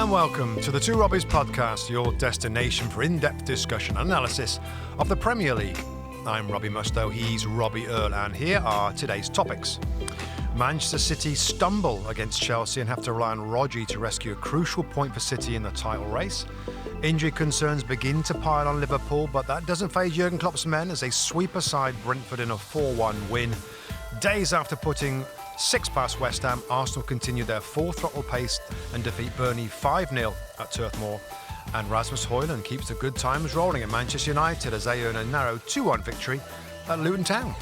And welcome to the Two Robbies podcast, your destination for in-depth discussion and analysis of the Premier League. I'm Robbie Mustoe, he's Robbie Earle, and here are today's topics. Manchester City stumble against Chelsea and have to rely on Robbie to rescue a crucial point for City in the title race. Injury concerns begin to pile on Liverpool, but that doesn't faze Jurgen Klopp's men as they sweep aside Brentford in a 4-1 win. Days after putting 6 past West Ham, Arsenal continue their full throttle pace and defeat Burnley 5-0 at Turf Moor. And Rasmus Hojlund keeps the good times rolling at Manchester United as they earn a narrow 2-1 victory at Luton Town.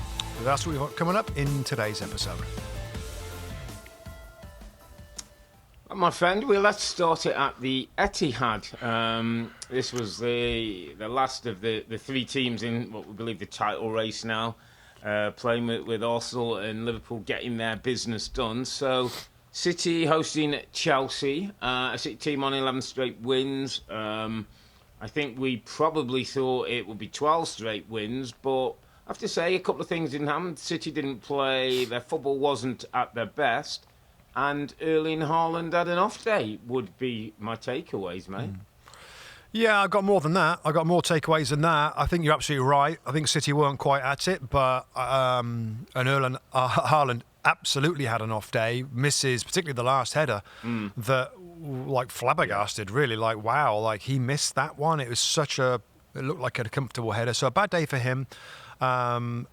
That's what we've got coming up in today's episode. My friend, well, let's start it at the Etihad. This was the last of the 3 teams in what we believe the title race now, playing with Arsenal and Liverpool getting their business done. So City hosting Chelsea, a City team on 11 straight wins. I think we probably thought it would be 12 straight wins, but I have to say a couple of things didn't happen. City didn't play, their football wasn't at their best. And Earle and Haaland had an off day, would be my takeaways, mate. Yeah, I got more than that. I got more takeaways than that. I think you're absolutely right. I think City weren't quite at it, but and Earle and Haaland absolutely had an off day. Misses, particularly the last header, that like flabbergasted, really. Like, wow, like he missed that one. It looked like a comfortable header. So a bad day for him. The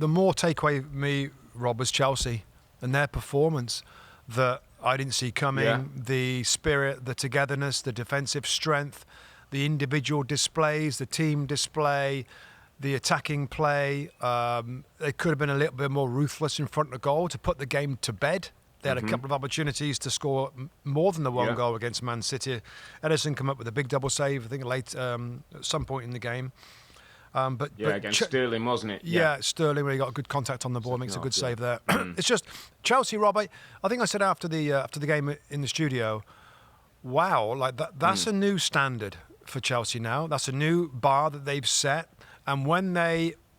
more takeaway for me, Rob, was Chelsea and their performance that I didn't see coming. Yeah. The spirit, the togetherness, the defensive strength, the individual displays, the team display, the attacking play. They could have been a little bit more ruthless in front of goal to put the game to bed. They had a couple of opportunities to score more than the one goal against Man City. Ederson come up with a big double save, I think, late at some point in the game. But against Sterling, wasn't it? Yeah, Sterling, where he got good contact on the ball, makes a good save there. It's just Chelsea, Robbie. I think I said after the game in the studio, wow, like that's a new standard for Chelsea now. That's a new bar that they've set. And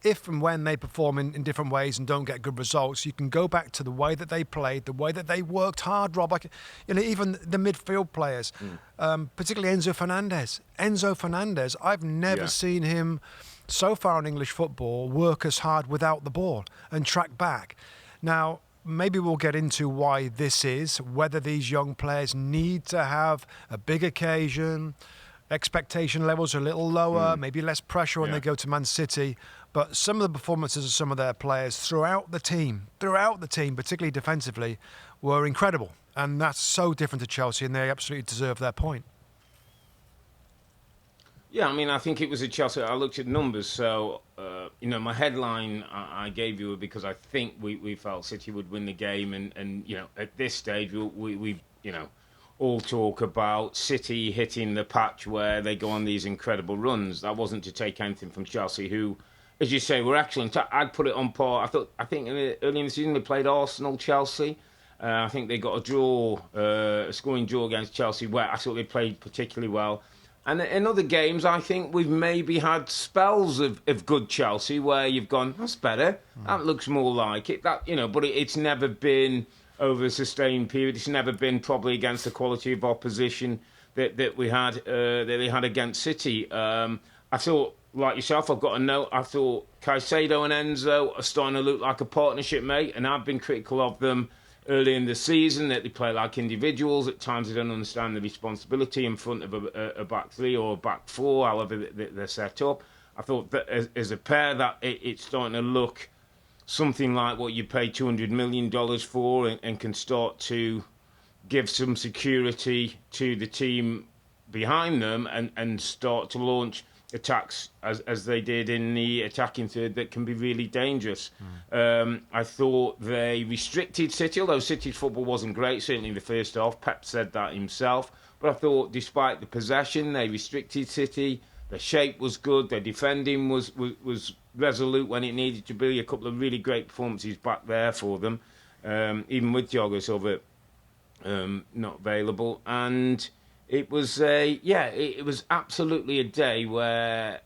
if and when they perform in different ways and don't get good results, you can go back to the way that they played, the way that they worked hard, Rob. Like, even the midfield players, particularly Enzo Fernandez. Enzo Fernandez, I've never seen him so far in English football work as hard without the ball and track back. Now, maybe we'll get into why this is, whether these young players need to have a big occasion, expectation levels are a little lower, maybe less pressure when they go to Man City. But some of the performances of some of their players throughout the team, particularly defensively, were incredible. And that's so different to Chelsea, and they absolutely deserve their point. Yeah, I mean, I think it was a Chelsea. I looked at numbers, so my headline I gave you because I think we felt City would win the game, and at this stage we all talk about City hitting the patch where they go on these incredible runs. That wasn't to take anything from Chelsea, who, as you say, were excellent. I'd put it on par. I think early in the season they played Arsenal, Chelsea. I think they got a scoring draw against Chelsea, where I thought they played particularly well. And in other games, I think we've maybe had spells of good Chelsea where you've gone, that's better. That looks more like it. But it's never been over a sustained period. It's never been probably against the quality of opposition that they had against City. I thought, like yourself, I've got a note. I thought Caicedo and Enzo are starting to look like a partnership, mate. And I've been critical of them early in the season, that they play like individuals. At times they don't understand the responsibility in front of a back three or a back four, however they're set up. I thought that as a pair, that it's starting to look something like what you pay $200 million for, and can start to give some security to the team behind them and start to launch attacks as they did in the attacking third that can be really dangerous. I thought they restricted City, although City's football wasn't great, certainly in the first half. Pep said that himself. But I thought despite the possession, they restricted City. Their shape was good. Their defending was resolute when it needed to be. A couple of really great performances back there for them, even with Thiago Silva not available. And it was it was absolutely a day where,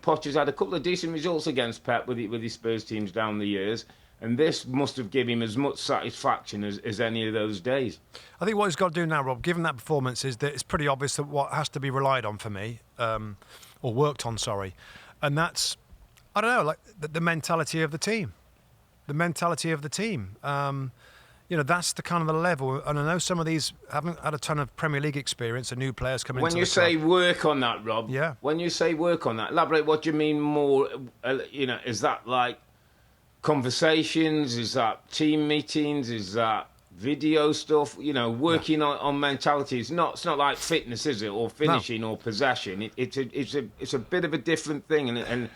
Potter's had a couple of decent results against Pep with his Spurs teams down the years, And this must have given him as much satisfaction as any of those days. I think what he's got to do now, Rob, given that performance, is that it's pretty obvious that what has to be relied on for me, or worked on, sorry, and that's, I don't know, like the mentality of the team. The mentality of the team. That's the kind of the level. And I know some of these haven't had a ton of Premier League experience, and new players coming into the club. When you say work on that, Rob, yeah. When you say work on that, elaborate what you mean more. Is that like conversations? Is that team meetings? Is that video stuff? Working on mentality. It's not like fitness, is it? Or finishing or possession. It's a bit of a different thing, and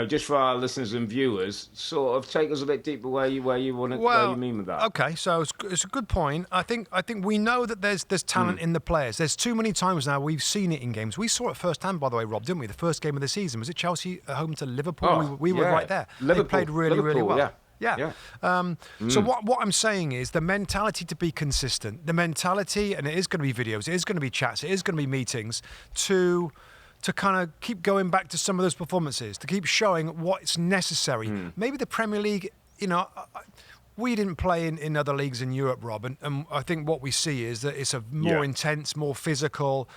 just for our listeners and viewers, sort of take us a bit deeper where you want to, where you mean with that. Okay, so it's a good point. I think we know that there's talent in the players. There's too many times now we've seen it in games. We saw it firsthand, by the way, Rob, didn't we? The first game of the season, was it Chelsea at home to Liverpool? We were right there. Liverpool, they played really well. Yeah. So what I'm saying is the mentality to be consistent, the mentality, and it is going to be videos, it is going to be chats, it is going to be meetings, to kind of keep going back to some of those performances, to keep showing what's necessary. Maybe the Premier League, we didn't play in other leagues in Europe, Rob, and I think what we see is that it's a more intense, more physical,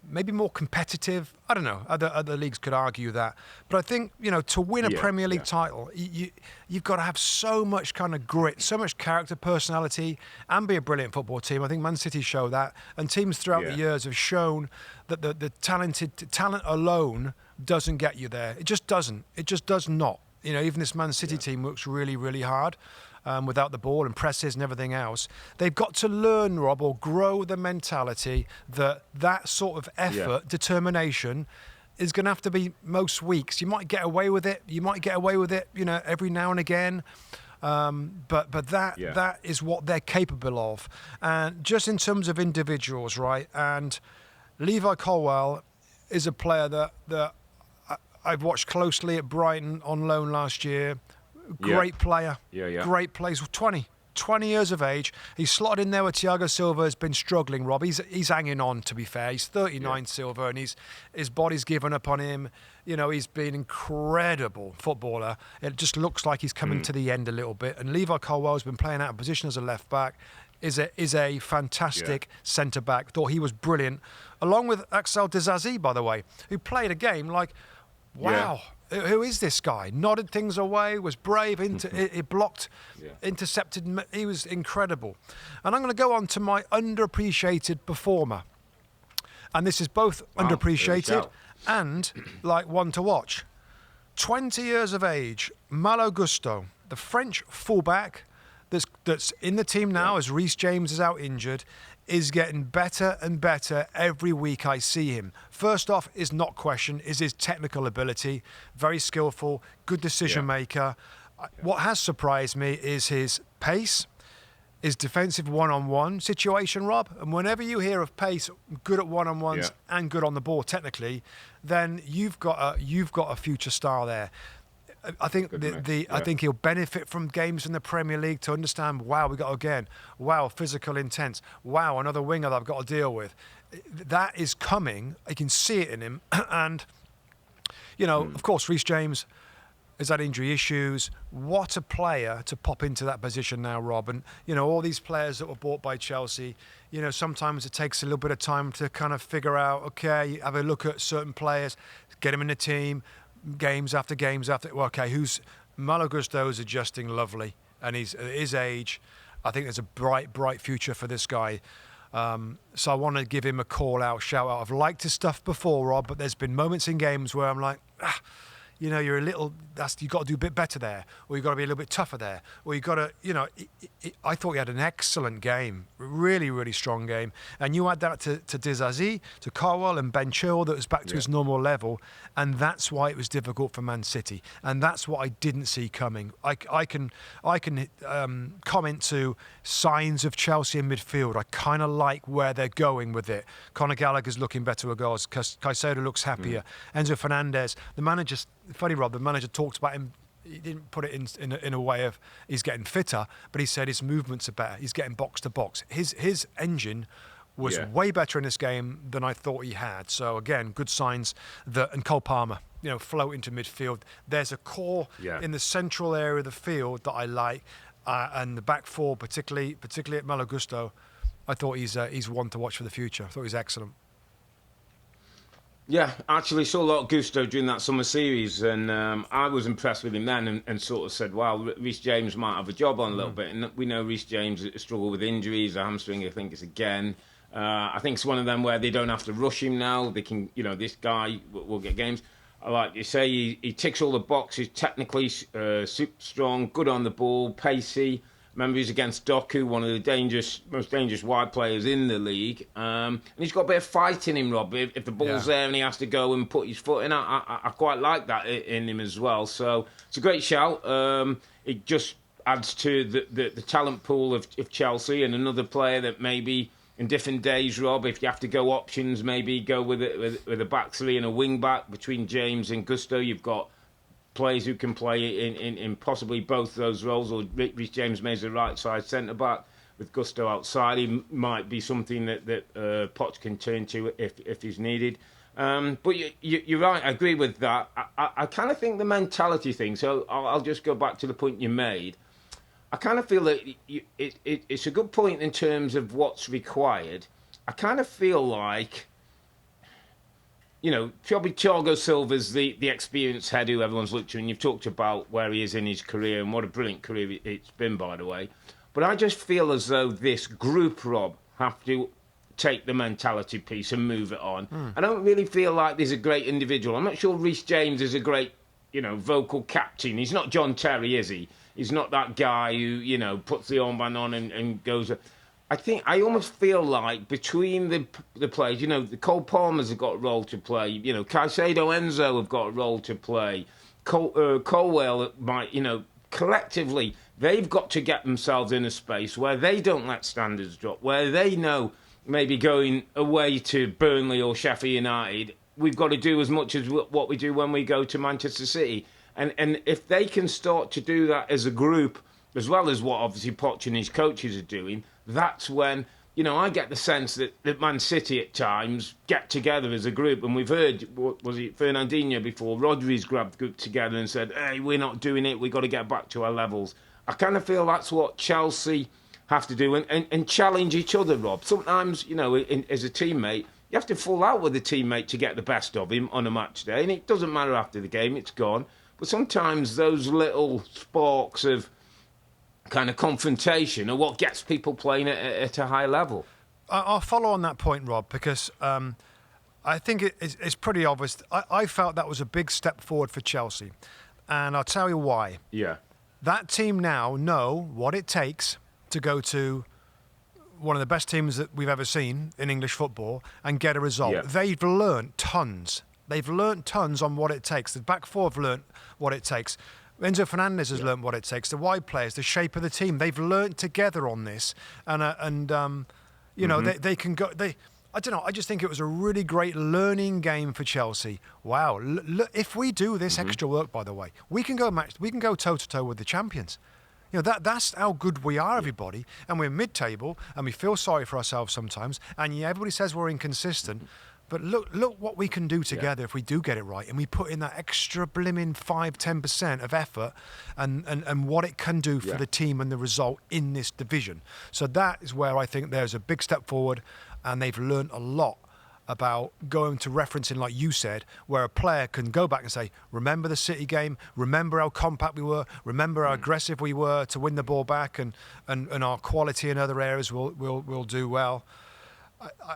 maybe more competitive. I don't know. Other leagues could argue that. But I think, to win a Premier League title, you've got to have so much kind of grit, so much character, personality, and be a brilliant football team. I think Man City show that. And teams throughout the years have shown that the talent alone doesn't get you there. It just doesn't. It just does not. Even this Man City team works really, really hard. Without the ball and presses and everything else. They've got to learn, Rob, or grow the mentality that sort of effort, determination, is going to have to be most weeks. You might get away with it. Every now and again. But that is what they're capable of. And just in terms of individuals, right? And Levi Colwill is a player that I've watched closely at Brighton on loan last year. Great player. Great player. He's 20 years of age. He's slotted in there where Thiago Silva has been struggling, Rob. He's hanging on, to be fair. He's 39, Silva, and his body's given up on him. He's been incredible footballer. It just looks like he's coming to the end a little bit. And Levi Colwill has been playing out of position as a left back. Is a fantastic centre back. Thought he was brilliant, along with Axel Disasi, by the way, who played a game like, wow. Who is this guy? Nodded things away, was brave, he blocked, intercepted. He was incredible. And I'm going to go on to my underappreciated performer. And this is both underappreciated and like one to watch. 20 years of age, Malo Gusto, the French fullback that's in the team now as Reece James is out injured, is getting better and better every week I see him. First off, is not question, is his technical ability. Very skillful, good decision maker. What has surprised me is his pace, his defensive one-on-one situation, Rob. And whenever you hear of pace, good at one-on-ones and good on the ball technically, then you've got a future star there. I think I think he'll benefit from games in the Premier League to understand, wow, we got again. Wow, physical intense. Wow, another winger that I've got to deal with. That is coming. I can see it in him. And, of course, Reece James has had injury issues. What a player to pop into that position now, Rob. And, all these players that were bought by Chelsea, sometimes it takes a little bit of time to kind of figure out, okay, have a look at certain players, get them in the team, games after, who's Malo Gusto is adjusting lovely, and he's at his age. I think there's a bright future for this guy. So I want to give him a call out, shout out. I've liked his stuff before, Rob, but there's been moments in games where I'm like, you're a little. You've got to do a bit better there, or you've got to be a little bit tougher there, or you've got to, I thought he had an excellent game, really, really strong game. And you add that to Disasi, to Colwill and Ben Chilwell that was back to his normal level, and that's why it was difficult for Man City, and that's what I didn't see coming. I can comment to signs of Chelsea in midfield. I kind of like where they're going with it. Conor Gallagher's looking better with goals. Caicedo looks happier. Enzo Fernandez, the manager. Funny, Rob, the manager talked about him. He didn't put it in a way of he's getting fitter, but he said his movements are better. He's getting box to box. His engine was way better in this game than I thought he had. So again, good signs and Cole Palmer, float into midfield. There's a core in the central area of the field that I like. and the back four, particularly at Malo Gusto, I thought he's one to watch for the future. I thought he's excellent. Yeah, actually saw a lot of gusto during that summer series, and I was impressed with him then, and sort of said, "Wow, Reece James might have a job on a little bit." And we know Reece James struggled with injuries, a hamstring, I think it's again. I think it's one of them where they don't have to rush him now. They can, this guy will get games. Like you say, he ticks all the boxes. Technically, super strong, good on the ball, pacey. Remember, he's against Doku, one of the most dangerous wide players in the league. And he's got a bit of fight in him, Rob. If the ball's there and he has to go and put his foot in, I quite like that in him as well. So it's a great shout. It just adds to the talent pool of Chelsea, and another player that maybe in different days, Rob, if you have to go options, maybe go with a back three and a wing back between James and Gusto. You've got players who can play in possibly both those roles, or Reece James makes the right side centre back with Gusto outside. He might be something that Poch can turn to if he's needed. But you're right, I agree with that. I kind of think the mentality thing, so I'll just go back to the point you made. I kind of feel that it's a good point in terms of what's required. I kind of feel like, probably Thiago Silva's the experienced head who everyone's looked to, and you've talked about where he is in his career, and what a brilliant career it's been, by the way. But I just feel as though this group, Rob, have to take the mentality piece and move it on. I don't really feel like there's a great individual. I'm not sure Reece James is a great, vocal captain. He's not John Terry, is he? He's not that guy who, puts the armband on and goes... I almost feel like between the players, the Cole Palmers have got a role to play, Caicedo, Enzo have got a role to play, Colwell might, collectively, they've got to get themselves in a space where they don't let standards drop, where they know maybe going away to Burnley or Sheffield United, we've got to do as much as what we do when we go to Manchester City. And if they can start to do that as a group, as well as what obviously Poch and his coaches are doing, that's when, I get the sense that Man City at times get together as a group. And we've heard, was it Fernandinho before, Rodri's grabbed the group together and said, hey, we're not doing it, we've got to get back to our levels. I kind of feel that's what Chelsea have to do and challenge each other, Rob. Sometimes, as a teammate, you have to fall out with a teammate to get the best of him on a match day. And it doesn't matter after the game, it's gone. But sometimes those little sparks of kind of confrontation are what gets people playing at a high level. I'll follow on that point, Rob, because I think it's pretty obvious. I felt that was a big step forward for Chelsea. And I'll tell you why. Yeah. That team now know what it takes to go to one of the best teams that we've ever seen in English football and get a result. Yeah. They've learnt tons. They've learnt tons on what it takes. The back four have learnt what it takes. Enzo Fernandez has learnt what it takes. The wide players, the shape of the team, they've learnt together on this. They can go... I don't know. I just think it was a really great learning game for Chelsea. Wow. If we do this extra work, by the way, we can go toe-to-toe with the champions. That's how good we are, everybody. And we're mid-table, and we feel sorry for ourselves sometimes. And everybody says we're inconsistent. But look what we can do together if we do get it right, and we put in that extra blimmin' 5-10% of effort, and what it can do for the team and the result in this division. So that is where I think there's a big step forward, and they've learned a lot about going to referencing, like you said, where a player can go back and say, remember the City game, remember how compact we were, remember how aggressive we were to win the ball back, and our quality in other areas will do well.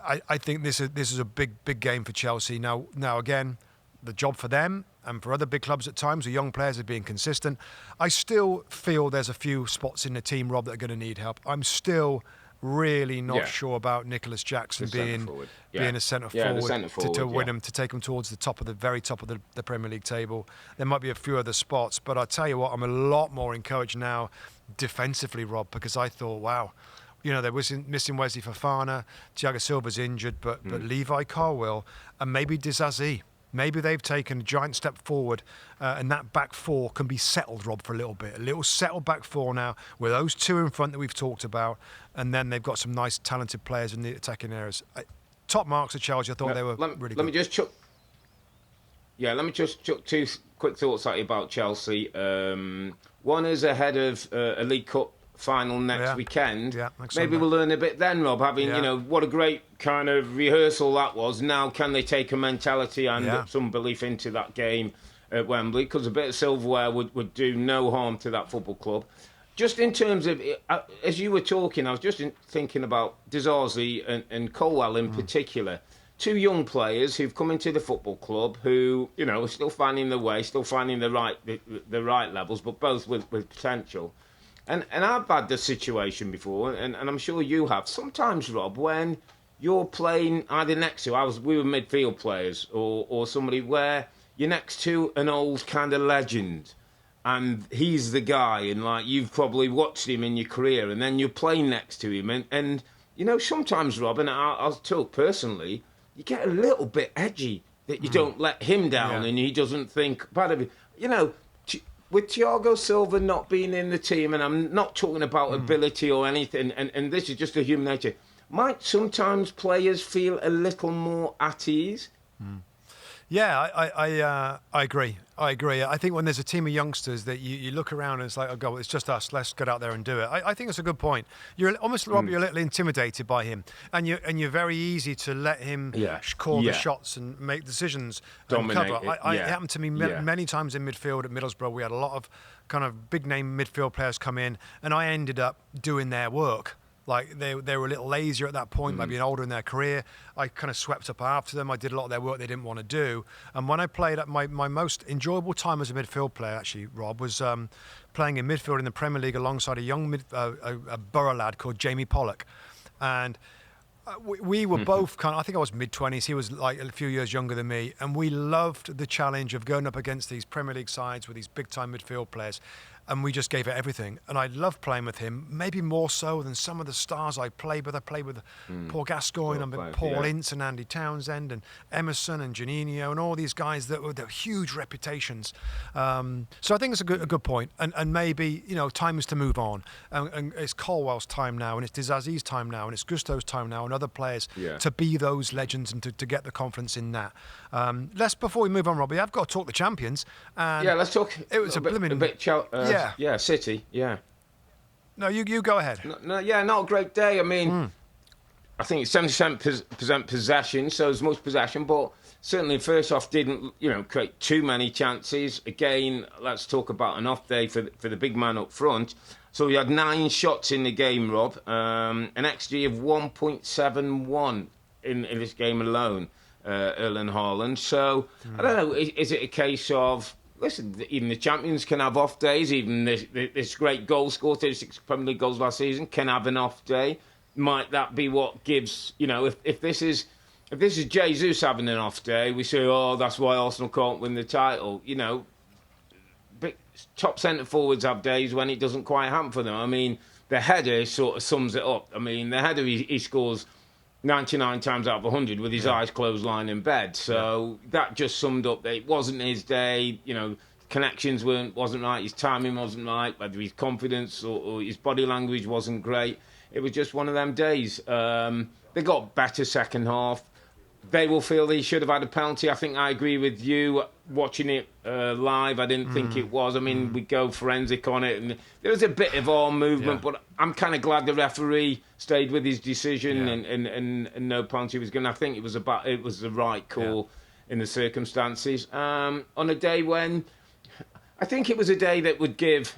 I think this is a big game for Chelsea. Now again, the job for them and for other big clubs at times, the young players are being consistent. I still feel there's a few spots in the team, Rob, that are going to need help. I'm still really not sure about Nicholas Jackson being a centre forward to win them, to take them towards the very top of the Premier League table. There might be a few other spots, but I tell you what, I'm a lot more encouraged now defensively, Rob, because I thought, wow. They were missing Wesley Fofana, Thiago Silva's injured, but Levi Colwill and maybe Disasi. Maybe they've taken a giant step forward, and that back four can be settled, Rob, for a little bit. A little settled back four now with those two in front that we've talked about, and then they've got some nice, talented players in the attacking areas. Top marks of Chelsea. I thought they were really good. Let me just chuck Yeah, let me just chuck two quick thoughts at you about Chelsea. One is ahead of a League Cup final next weekend. Yeah, maybe we'll learn a bit then, Rob, having, what a great kind of rehearsal that was. Now can they take a mentality and some belief into that game at Wembley? Because a bit of silverware would do no harm to that football club. Just in terms of, as you were talking, I was just thinking about Disasi and Colwell in particular. Two young players who've come into the football club who, are still finding their way, still finding the right levels, but both with potential. And I've had this situation before, and I'm sure you have. Sometimes, Rob, when you're playing either next to, we were midfield players, or somebody where you're next to an old kind of legend, and he's the guy, and like you've probably watched him in your career, and then you're playing next to him, and sometimes, Rob, and I'll talk personally, you get a little bit edgy that you don't let him down, and he doesn't think bad of you. With Thiago Silva not being in the team, and I'm not talking about ability or anything, and this is just a human nature, might sometimes players feel a little more at ease? Yeah, I agree. I think when there's a team of youngsters that you look around and it's like, oh God, it's just us. Let's get out there and do it. I think it's a good point. You're almost, Robbie, you're a little intimidated by him, and you're very easy to let him call the shots and make decisions. Dominate and cover. It happened to me many times in midfield at Middlesbrough. We had a lot of kind of big name midfield players come in, and I ended up doing their work. Like they were a little lazier at that point, maybe older in their career. I kind of swept up after them. I did a lot of their work they didn't want to do. And when I played at my most enjoyable time as a midfield player, actually, Rob, was playing in midfield in the Premier League alongside a young a Borough lad called Jamie Pollock. And we were both kind of, I think I was mid-20s. He was like a few years younger than me. And we loved the challenge of going up against these Premier League sides with these big-time midfield players. And we just gave it everything. And I loved playing with him, maybe more so than some of the stars I played with. I played with Paul Gascoigne and Paul Ince and Andy Townsend and Emerson and Juninho and all these guys that were huge reputations. So I think it's a good point. And maybe, time is to move on. And it's Colwell's time now, and it's Disasi's time now, and it's Gusto's time now, and other players to be those legends and to get the confidence in that. Before we move on, Robbie, I've got to talk the champions. And let's talk. It was a bit City, No, you go ahead. No, not a great day. I mean, I think it's 70% possession, so as much possession, but certainly first off didn't, create too many chances. Again, let's talk about an off day for the big man up front. So we had 9 shots in the game, Rob, an XG of 1.71 in this game alone, Earle and Hojlund. So I don't know, is it a case of, listen, even the champions can have off days. Even this great goal scorer, 36 Premier League goals last season, can have an off day. Might that be what gives, if this is Jesus having an off day, we say, oh, that's why Arsenal can't win the title. Big, top centre forwards have days when it doesn't quite happen for them. I mean, the header sort of sums it up. I mean, the header he scores 99 times out of 100 with his eyes closed, lying in bed. So that just summed up that it wasn't his day. Connections wasn't right, his timing wasn't right, whether his confidence or his body language wasn't great. It was just one of them days. They got better second half. They will feel they should have had a penalty. I think I agree with you. Watching it live, I didn't think it was. I mean, we go forensic on it, and there was a bit of arm movement, but I'm kind of glad the referee stayed with his decision and no penalty was given. I think it was the right call in the circumstances. On a day when I think it was a day that would give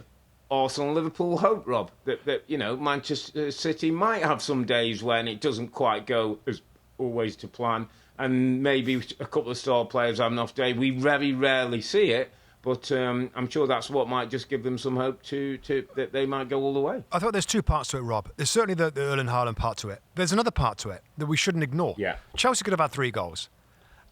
Arsenal and Liverpool hope, Rob, that Manchester City might have some days when it doesn't quite go as always to plan, and maybe a couple of star players have an off day. We very rarely see it, but I'm sure that's what might just give them some hope to that they might go all the way. I thought there's 2 parts to it, Rob. There's certainly the Earle and Haaland part to it. There's another part to it that we shouldn't ignore. Yeah. Chelsea could have had 3 goals.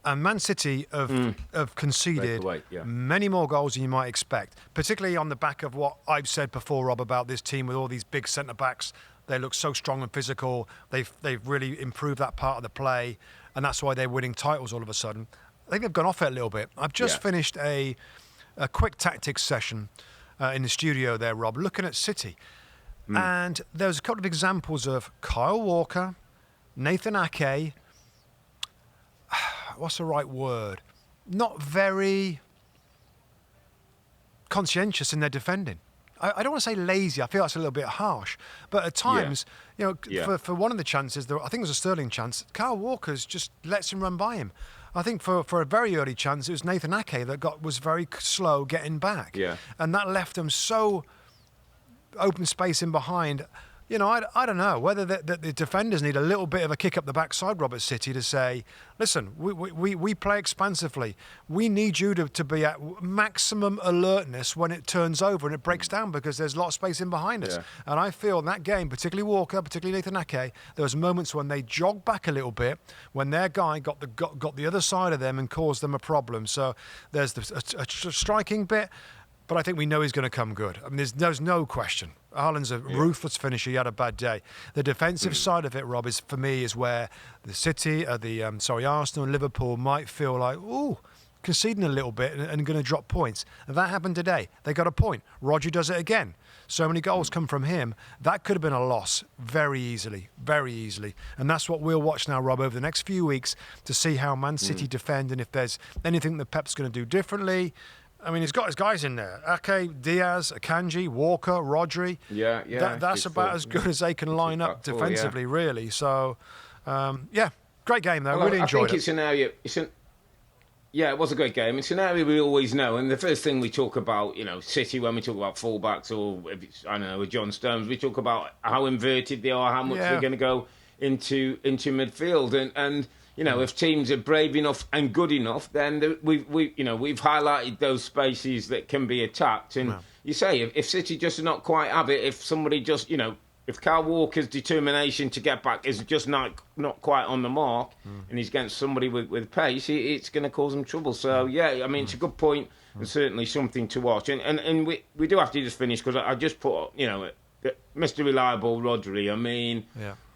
And Man City have conceded many more goals than you might expect, particularly on the back of what I've said before, Rob, about this team with all these big centre-backs. They look so strong and physical. They've really improved that part of the play, and that's why they're winning titles all of a sudden. I think they've gone off it a little bit. I've just finished a quick tactics session in the studio there, Rob, looking at City. And there's a couple of examples of Kyle Walker, Nathan Ake, what's the right word? not very conscientious in their defending. I don't want to say lazy. I feel that's a little bit harsh. But at times, for one of the chances, I think it was a Sterling chance, Kyle Walker's just lets him run by him. I think for a very early chance, it was Nathan Ake that was very slow getting back. Yeah. And that left them so open space in behind. I don't know whether the defenders need a little bit of a kick up the backside, Robert City, to say, listen, we play expansively. We need you to be at maximum alertness when it turns over and it breaks down, because there's a lot of space in behind us. Yeah. And I feel in that game, particularly Walker, particularly Nathan Ake, there was moments when they jogged back a little bit, when their guy got the other side of them and caused them a problem. So there's a striking bit. But I think we know he's going to come good. I mean, there's no question. Haaland's a ruthless finisher. He had a bad day. The defensive side of it, Rob, for me is where the City, Arsenal and Liverpool might feel like, conceding a little bit and going to drop points. And that happened today. They got a point. Rodri does it again. So many goals come from him. That could have been a loss very easily. And that's what we'll watch now, Rob, over the next few weeks to see how Man City defend and if there's anything that Pep's going to do differently. I mean, he's got his guys in there. Ake, Diaz, Akanji, Walker, Rodri. Yeah. That's about as good as they can line up defensively, really. So, great game, though. Well, really enjoyed it. I think it's an area... it was a great game. It's an area we always know. And the first thing we talk about, City, when we talk about fullbacks or, if it's, with John Stones, we talk about how inverted they are, how much they're going to go into midfield. And if teams are brave enough and good enough, then we've highlighted those spaces that can be attacked. And you say, if City just not quite have it, if somebody just, if Kyle Walker's determination to get back is just not quite on the mark, and he's against somebody with pace, it's going to cause him trouble. So, it's a good point and certainly something to watch. And we do have to just finish, because I just put, Mr. Reliable Rodri. I mean,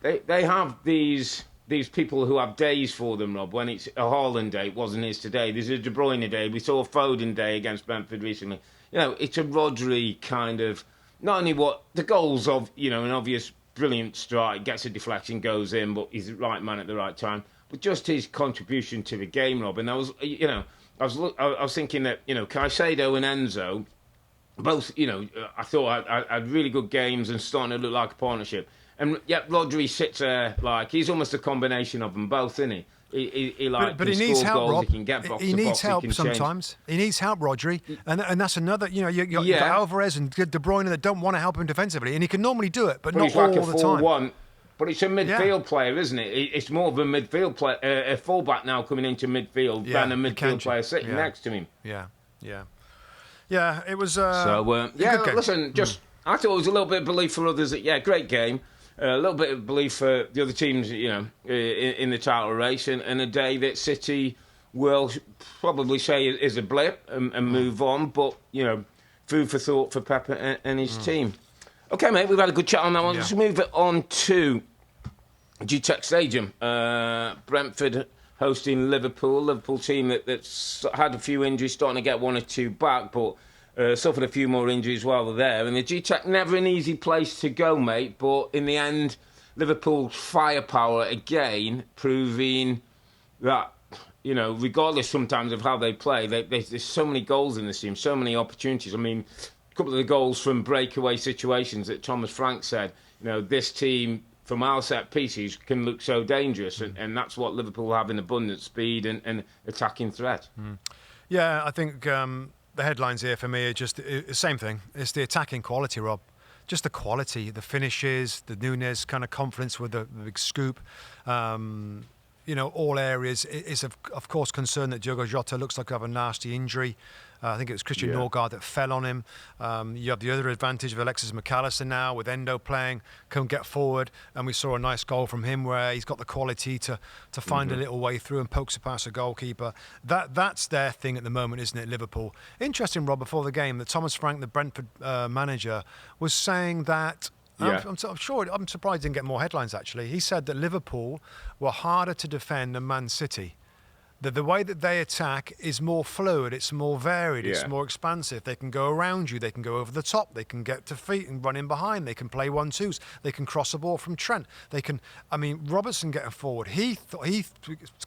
they have these people who have days for them, Rob. When it's a Haaland day, it wasn't his today. There's a De Bruyne day. We saw a Foden day against Brentford recently. It's a Rodri kind of, not only what the goals of, an obvious brilliant strike, gets a deflection, goes in, but he's the right man at the right time. But just his contribution to the game, Rob. And I was thinking that, Caicedo and Enzo, both, I thought had really good games and starting to look like a partnership. And yet Rodri sits there he's almost a combination of them both, isn't he? But he needs help, Rob. He can get box he to needs box, help sometimes. He needs help, Rodri. And that's another, you've got Alvarez and De Bruyne that don't want to help him defensively. And he can normally do it, but not all the time. But it's a midfield player, isn't it? It's more of a midfield player, a fullback now coming into midfield than a midfield player sitting next to him. Yeah, it was... listen, I thought it was a little bit of belief for others. Great game. A little bit of belief for the other teams, in the title race, and a day that City will probably say is a blip and move on. But, food for thought for Pep and his team. Okay, mate, we've had a good chat on that one. Let's move it on to G-Tech Stadium. Brentford hosting Liverpool. Liverpool team that's had a few injuries, starting to get one or two back, but... suffered a few more injuries while they're there. And the G-Tech, never an easy place to go, mate. But in the end, Liverpool's firepower again, proving that, regardless sometimes of how they play, there's so many goals in this team, so many opportunities. I mean, a couple of the goals from breakaway situations that Thomas Frank said, this team, from our set pieces, can look so dangerous. And that's what Liverpool have in abundance, speed and attacking threat. Yeah, I think... the headlines here for me are just the same thing. It's the attacking quality, Rob. Just the quality, the finishes, the Nunes kind of confidence with the big scoop. All areas. It's of course concerned that Diogo Jota looks like to have a nasty injury. I think it was Christian Norgard that fell on him. You have the other advantage of Alexis McAllister now with Endo playing, can get forward, and we saw a nice goal from him where he's got the quality to find a little way through and pokes it past a goalkeeper. That's their thing at the moment, isn't it, Liverpool? Interesting, Rob, before the game, that Thomas Frank, the Brentford manager, was saying that I'm surprised he didn't get more headlines, actually. He said that Liverpool were harder to defend than Man City. the way that they attack is more fluid, it's more varied, Yeah. it's more expansive. They can go around you, they can go over the top, they can get to feet and run in behind, they can play 1-2s, they can cross a ball from Trent. They can, I mean, Robertson getting forward. He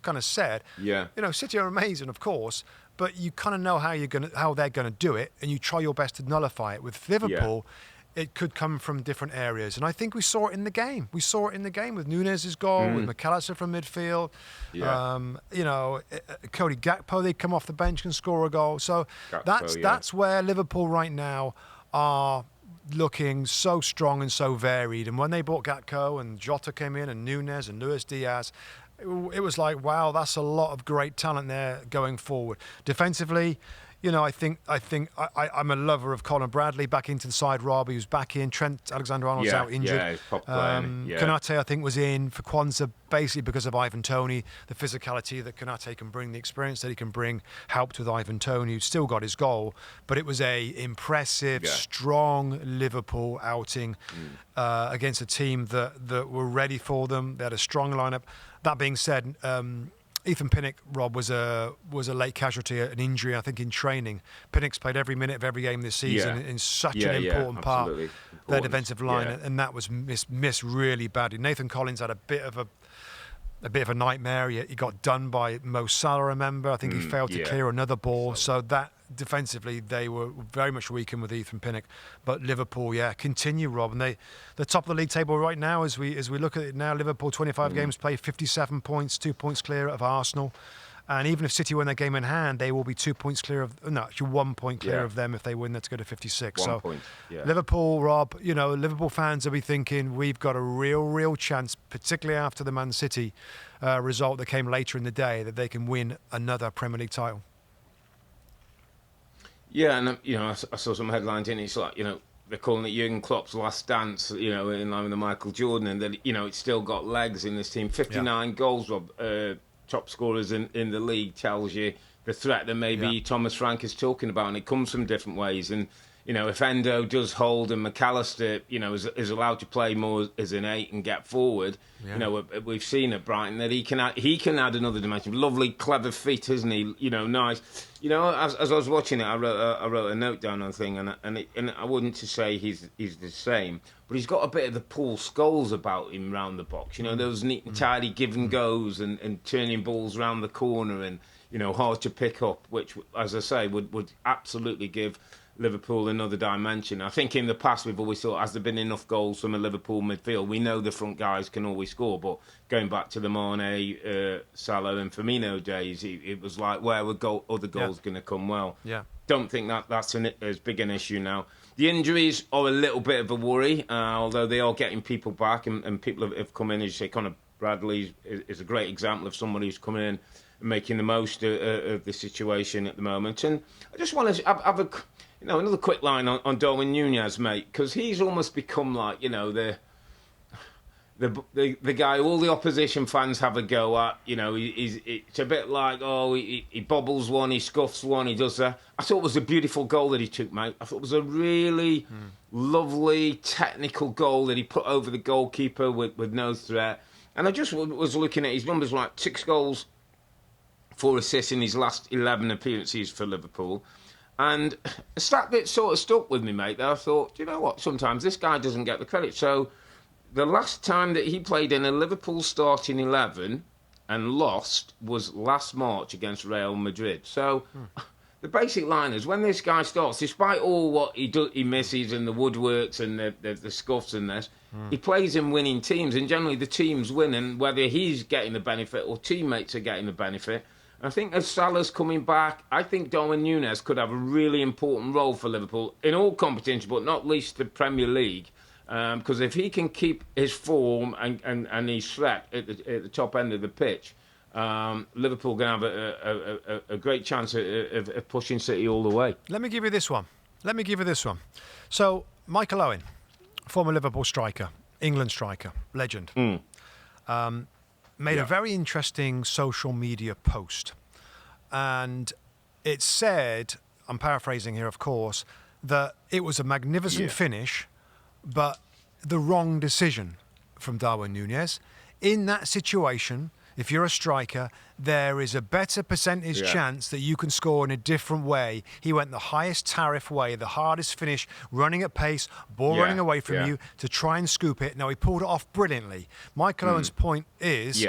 kind of said, Yeah. you know, City are amazing, of course, but you kind of know how they're gonna do it, and you try your best to nullify it. With Liverpool, it could come from different areas. And I think we saw it in the game. We saw it in the game with Nunez's goal, with McAllister from midfield. Yeah. You know, Cody Gakpo, they come off the bench and score a goal. So Gakpo, that's where Liverpool right now are looking so strong and so varied. And when they bought Gakpo and Jota came in and Nunez and Luis Diaz, it was like, wow, that's a lot of great talent there going forward. Defensively, you know, I'm a lover of Colin Bradley back into the side. Robbie was back in. Trent Alexander-Arnold's out injured. Yeah, he's pop playing. Konate, I think, was in for Kwanzaa basically because of Ivan Toney, the physicality that Konate can bring, the experience that he can bring, helped with Ivan Toney, who still got his goal. But it was a impressive, strong Liverpool outing against a team that were ready for them. They had a strong lineup. That being said, Ethan Pinnock, Rob, was a late casualty, an injury, I think, in training. Pinnock's played every minute of every game this season in such an important part of their defensive line, and that was missed really badly. Nathan Collins had a bit of a nightmare. He got done by Mo Salah, remember? I think he failed to clear another ball. So that defensively, they were very much weakened with Ethan Pinnock. But Liverpool, continue, Rob. And they're top of the league table right now as we look at it now. Liverpool, 25 games played, 57 points, 2 points clear of Arsenal. And even if City win their game in hand, they will be 2 points clear of, no, actually 1 point clear of them if they win that to go to 56. 1 point, Liverpool, Rob, you know, Liverpool fans will be thinking we've got a real chance, particularly after the Man City result that came later in the day, that they can win another Premier League title. Yeah, and you know, I saw some headlines in it. It's like, you know, they're calling it Jurgen Klopp's last dance, you know, in line with the Michael Jordan, and that, you know, it's still got legs in this team. 59 goals, Rob, top scorers in the league, tells you the threat that maybe Thomas Frank is talking about, and it comes from different ways. And you know, if Endo does hold and McAllister, you know, is allowed to play more as an 8 and get forward, you know, we've seen at Brighton that he can add another dimension. Lovely, clever feet, isn't he? You know, nice. You know, as I was watching it, I wrote a note down on the thing, and I wouldn't to say he's the same, but he's got a bit of the Paul Scholes about him round the box. You know, those neat and tidy give and goes and turning balls round the corner and, you know, hard to pick up, which, as I say, would absolutely give Liverpool another dimension. I think in the past we've always thought, has there been enough goals from a Liverpool midfield? We know the front guys can always score, but going back to the Mane, Salah and Firmino days, it was like, where were other goals going to come? Well, don't think that's as big an issue now. The injuries are a little bit of a worry, although they are getting people back, and people have come in, as you say. Conor Bradley is a great example of somebody who's coming in and making the most of the situation at the moment. And I just want to have another quick line on Darwin Núñez, mate, because he's almost become like, you know, the guy all the opposition fans have a go at. You know, it's a bit like, he bobbles one, he scuffs one, he does that. I thought it was a beautiful goal that he took, mate. I thought it was a really lovely technical goal that he put over the goalkeeper with no threat. And I just was looking at his numbers, like 6 goals, 4 assists in his last 11 appearances for Liverpool. And a stat bit sort of stuck with me, mate, that I thought, you know what, sometimes this guy doesn't get the credit. So the last time that he played in a Liverpool starting 11 and lost was last March against Real Madrid. So the basic line is, when this guy starts, despite all what he misses and the woodworks and the scuffs and this, he plays in winning teams, and generally the teams win, and whether he's getting the benefit or teammates are getting the benefit. I think as Salah's coming back, I think Darwin Núñez could have a really important role for Liverpool in all competitions, but not least the Premier League. Because if he can keep his form and his threat at the top end of the pitch, Liverpool can have a great chance of pushing City all the way. Let me give you this one. So, Michael Owen, former Liverpool striker, England striker, legend. Made a very interesting social media post. And it said, I'm paraphrasing here, of course, that it was a magnificent finish, but the wrong decision from Darwin Núñez. In that situation, if you're a striker, there is a better percentage chance that you can score in a different way. He went the highest tariff way, the hardest finish, running at pace, ball running away from you to try and scoop it. Now, he pulled it off brilliantly. Michael Owen's point is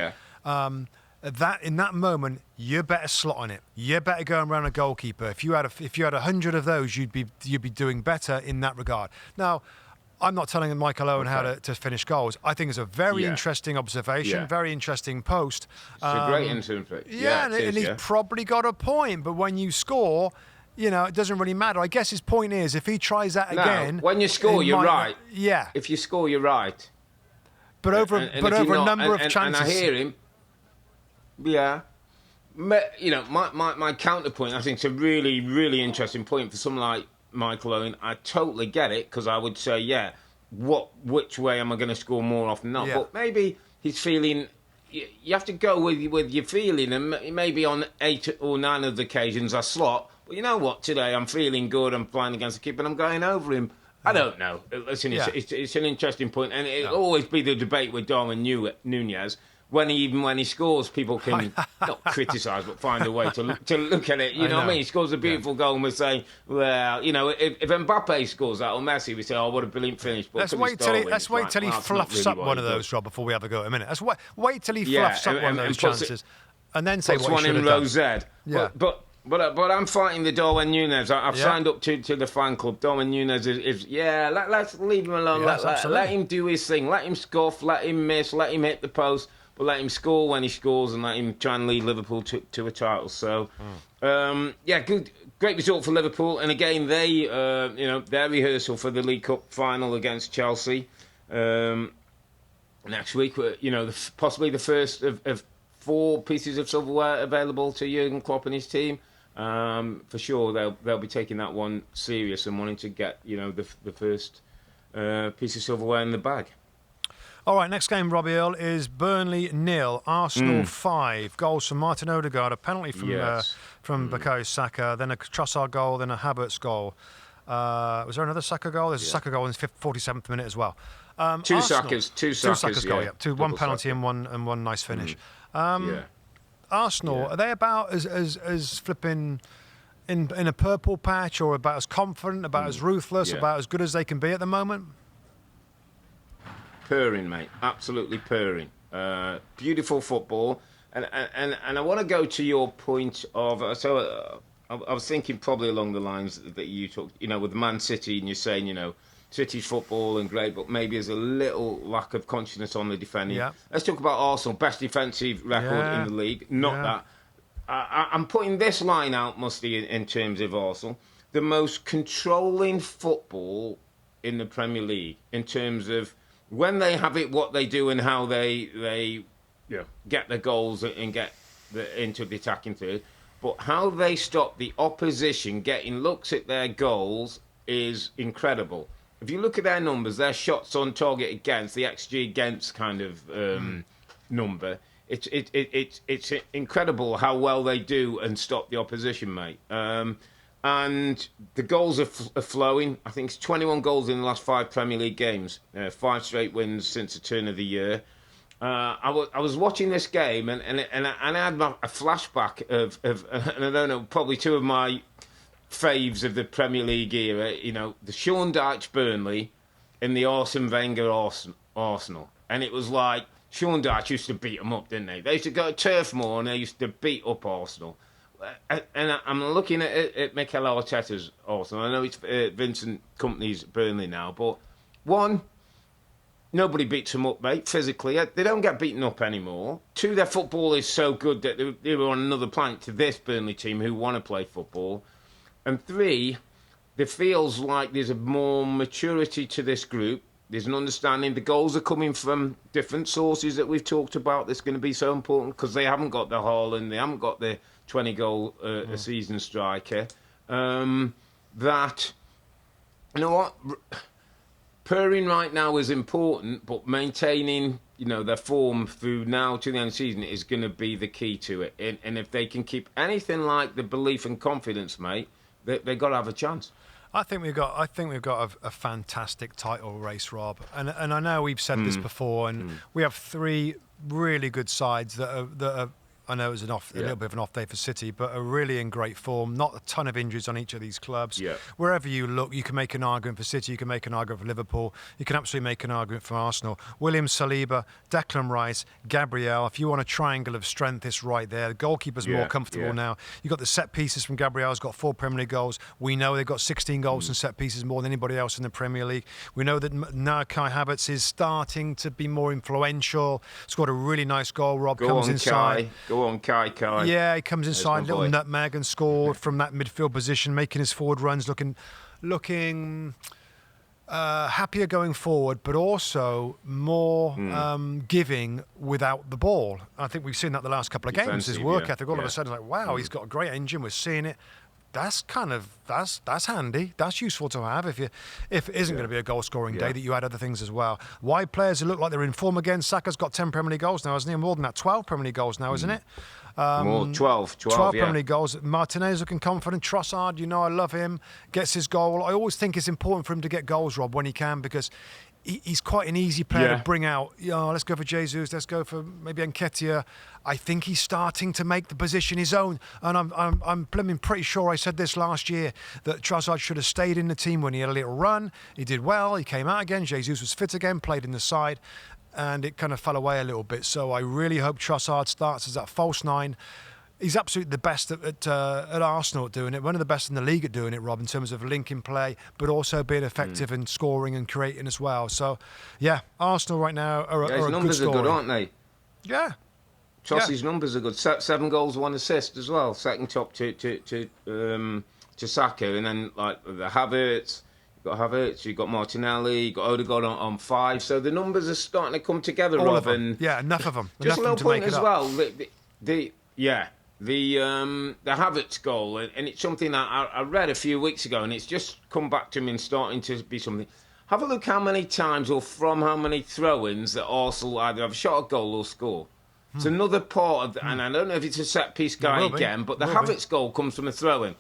that in that moment, you're better slotting it. You're better going around a goalkeeper. If you had 100 of those, you'd be doing better in that regard. Now, I'm not telling Michael Owen how to finish goals. I think it's a very interesting observation, very interesting post. It's a great interpretation. And he's probably got a point. But when you score, it doesn't really matter. I guess his point is, if he tries that again... when you score, you're right. Yeah. If you score, you're right. But over a number of chances... And I hear him. Yeah. My counterpoint, I think it's a really, really interesting point for someone like Michael Owen. I totally get it, because I would say, which way am I going to score more often than not? But maybe he's feeling... You have to go with your feeling, and maybe on 8 or 9 of the occasions I slot. But you know what? Today I'm feeling good. I'm playing against the keeper, and I'm going over him. I don't know. Listen, it's an interesting point, and it'll always be the debate with Darwin Núñez. When he scores, people can not criticise, but find a way to look at it. You know what I mean? He scores a beautiful goal, and we're saying, well, if Mbappe scores that or Messi, we say, oh, what a brilliant finish. But let's wait till he fluffs up one of those, Rob, before we have a go in a minute. Let's wait till he fluffs up one of those chances, and then say what he should have done. Puts one in row Z. But I'm fighting the Darwin Núñez. I've signed up to the fan club. Darwin Núñez is let's leave him alone. Let him do his thing. Let him scuff. Let him miss. Let him hit the post. But let him score when he scores, and let him try and lead Liverpool to a title. So, great result for Liverpool. And again, they, their rehearsal for the League Cup final against Chelsea next week. Possibly the first of 4 pieces of silverware available to Jurgen Klopp and his team. For sure, they'll be taking that one serious and wanting to get the first piece of silverware in the bag. All right, next game, Robbie Earle, is Burnley 0, Arsenal 5. Goals from Martin Odegaard, a penalty from Bukayo Saka, then a Trossard goal, then a Havertz goal. Was there another Saka goal? There's a Saka goal in the 47th minute as well. Two Sakas goal, one penalty and one nice finish. Arsenal, are they about as flipping in a purple patch, or about as confident, about as ruthless, about as good as they can be at the moment? Purring, mate. Absolutely purring. Beautiful football. And I want to go to your point of... I was thinking probably along the lines that you talked, with Man City, and you're saying, City's football and great, but maybe there's a little lack of consciousness on the defending. Yeah. Let's talk about Arsenal. Best defensive record in the league. That. I'm putting this line out, Mustoe, in terms of Arsenal. The most controlling football in the Premier League, in terms of when they have it, what they do, and how they get the goals and get into the attacking third. But how they stop the opposition getting looks at their goals is incredible. If you look at their numbers, their shots on target against, the XG against kind of number, it's incredible how well they do and stop the opposition, mate. And the goals are flowing. I think it's 21 goals in the last 5 Premier League games. 5 straight wins since the turn of the year. I was watching this game and I had a flashback of and I don't know, probably 2 of my faves of the Premier League era. The Sean Dyche Burnley and the Arsene Wenger Arsenal. And it was like Sean Dyche used to beat them up, didn't they? They used to go to Turf Moor and they used to beat up Arsenal. And I'm looking at Mikel Arteta's Arsenal. I know it's Vincent Kompany's Burnley now, but one, nobody beats them up, mate, physically. They don't get beaten up anymore. 2, their football is so good that they were on another planet to this Burnley team who want to play football. And 3, it feels like there's a more maturity to this group. There's an understanding. The goals are coming from different sources that we've talked about. That's going to be so important because they haven't got the Haaland, they haven't got the 20-goal a season striker. That, you know what, purring right now is important, but maintaining, their form through now to the end of the season is going to be the key to it. And if they can keep anything like the belief and confidence, mate, they've got to have a chance. I think we've got a fantastic title race, Rob. And I know we've said this before, and we have 3 really good sides that are. I know it was a little bit of an off day for City, but are really in great form. Not a ton of injuries on each of these clubs. Yeah. Wherever you look, you can make an argument for City, you can make an argument for Liverpool, you can absolutely make an argument for Arsenal. William Saliba, Declan Rice, Gabriel. If you want a triangle of strength, it's right there. The goalkeeper's more comfortable now. You've got the set pieces from Gabriel. He's got 4 Premier League goals. We know they've got 16 goals in set pieces, more than anybody else in the Premier League. We know that Kai Havertz is starting to be more influential. Scored a really nice goal. Rob comes inside. Go on, Kai. Yeah, he comes inside, little nutmeg, and scored from that midfield position, making his forward runs looking happier going forward, but also more giving without the ball. I think we've seen that the last couple of games. His work ethic, all of a sudden, like, wow, he's got a great engine. We're seeing it. That's that's handy. That's useful to have if it isn't going to be a goal scoring day, that you add other things as well. Wide players who look like they're in form again. Saka's got 10 Premier League goals now, hasn't he? More than that, 12 Premier League goals now, isn't it? More 12 Premier League goals. Martinez looking confident. Trossard, I love him. Gets his goal. I always think it's important for him to get goals, Rob, when he can, because he's quite an easy player to bring out. Let's go for Jesus. Let's go for maybe Nketiah. I think he's starting to make the position his own. And I'm pretty sure I said this last year, that Trossard should have stayed in the team when he had a little run. He did well. He came out again. Jesus was fit again, played in the side. And it kind of fell away a little bit. So I really hope Trossard starts as that false 9. He's absolutely the best at Arsenal at doing it. One of the best in the league at doing it, Rob, in terms of linking play, but also being effective in scoring and creating as well. So, Arsenal right now are a good scoring. His numbers are good, aren't they? Yeah. Trossard's numbers are good. 7 goals, 1 assist as well. Second top to Saka, and then like the Havertz. You've got Havertz, you've got Martinelli, you've got Odegaard on 5. So the numbers are starting to come together, All Rob. of them. And enough of them. Just a little point as well. The Havertz goal, and it's something that I read a few weeks ago, and it's just come back to me and starting to be something. Have a look how many times or from how many throw-ins that Arsenal either have shot a goal or score. It's another part of, and I don't know if it's a set-piece guy again, but the Havertz goal comes from a throw-in.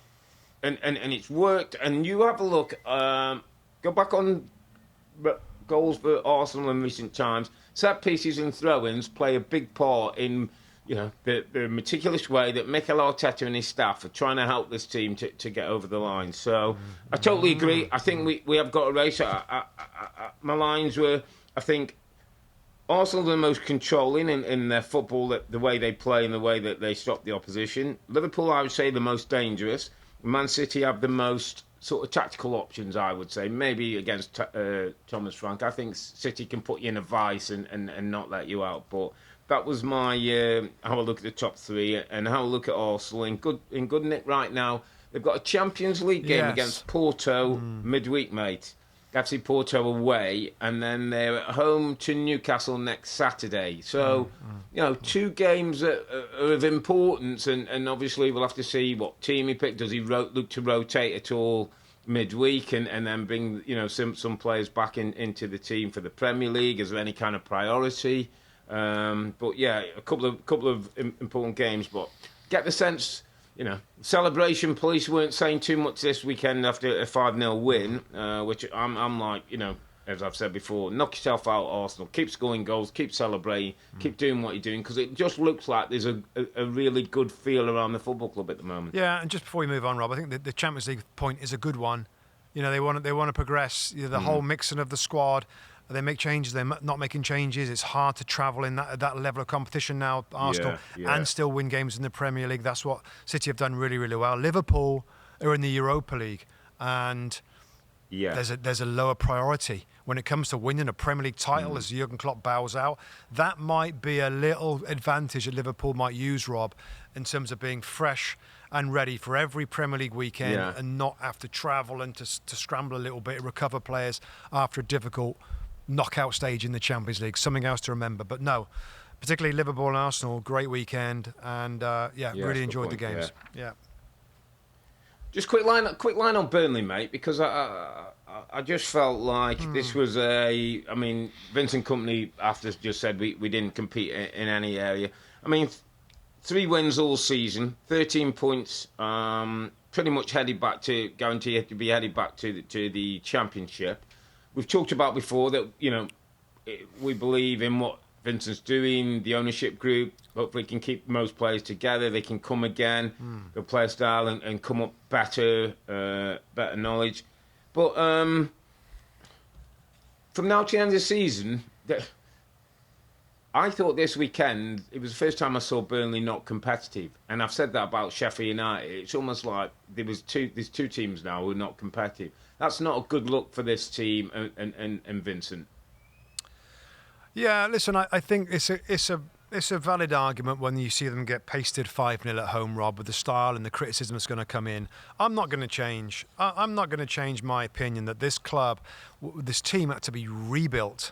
And it's worked. And you have a look, go back on goals for Arsenal in recent times. Set pieces and throw-ins play a big part in, the meticulous way that Mikel Arteta and his staff are trying to help this team to get over the line. So I totally agree. I think we have got a race. My lines were, I think, Arsenal are the most controlling in their football, the way they play and the way that they stop the opposition. Liverpool, I would say, the most dangerous. Man City have the most sort of tactical options, I would say. Maybe against Thomas Frank. I think City can put you in a vice and not let you out. But that was my how I look at the top 3 and how I look at Arsenal. In good nick right now. They've got a Champions League game against Porto midweek, mate. FC Porto away, and then they're at home to Newcastle next Saturday. So, 2 games that are of importance, and obviously we'll have to see what team he picked. Does he look to rotate at all midweek, and then bring some players back into the team for the Premier League? Is there any kind of priority? But a couple of important games. But get the sense. Celebration police weren't saying too much this weekend after a 5-0 win, which I'm like, as I've said before, knock yourself out, Arsenal. Keep scoring goals, keep celebrating, keep doing what you're doing, because it just looks like there's a really good feel around the football club at the moment. Yeah, and just before we move on, Rob, I think the Champions League point is a good one. They want to progress. The whole mixing of the squad. They make changes, they're not making changes. It's hard to travel in that level of competition now, Arsenal, and still win games in the Premier League. That's what City have done really, really well. Liverpool are in the Europa League, and there's a lower priority when it comes to winning a Premier League title as Jurgen Klopp bows out. That might be a little advantage that Liverpool might use, Rob, in terms of being fresh and ready for every Premier League weekend and not have to travel and to scramble a little bit, recover players after a difficult knockout stage in the Champions League. Something else to remember. But no, particularly Liverpool and Arsenal, great weekend, and really enjoyed the games. Just quick line on Burnley, mate, because I just felt like this was Vincent Kompany after just said we didn't compete in any area. 3 wins all season, 13 points, pretty much guaranteed to be headed back to the Championship. We've talked about before that, we believe in what Vincent's doing, the ownership group. Hopefully can keep most players together. They can come again, they'll play a style and come up better knowledge. But from now to the end of the season, I thought this weekend, it was the first time I saw Burnley not competitive. And I've said that about Sheffield United. It's almost like there's two teams now who are not competitive. That's not a good look for this team and Vincent. Yeah, listen, I think it's a valid argument when you see them get pasted 5-0 at home, Rob, with the style and the criticism that's going to come in. I'm not going to change. I'm not going to change my opinion that this club, this team had to be rebuilt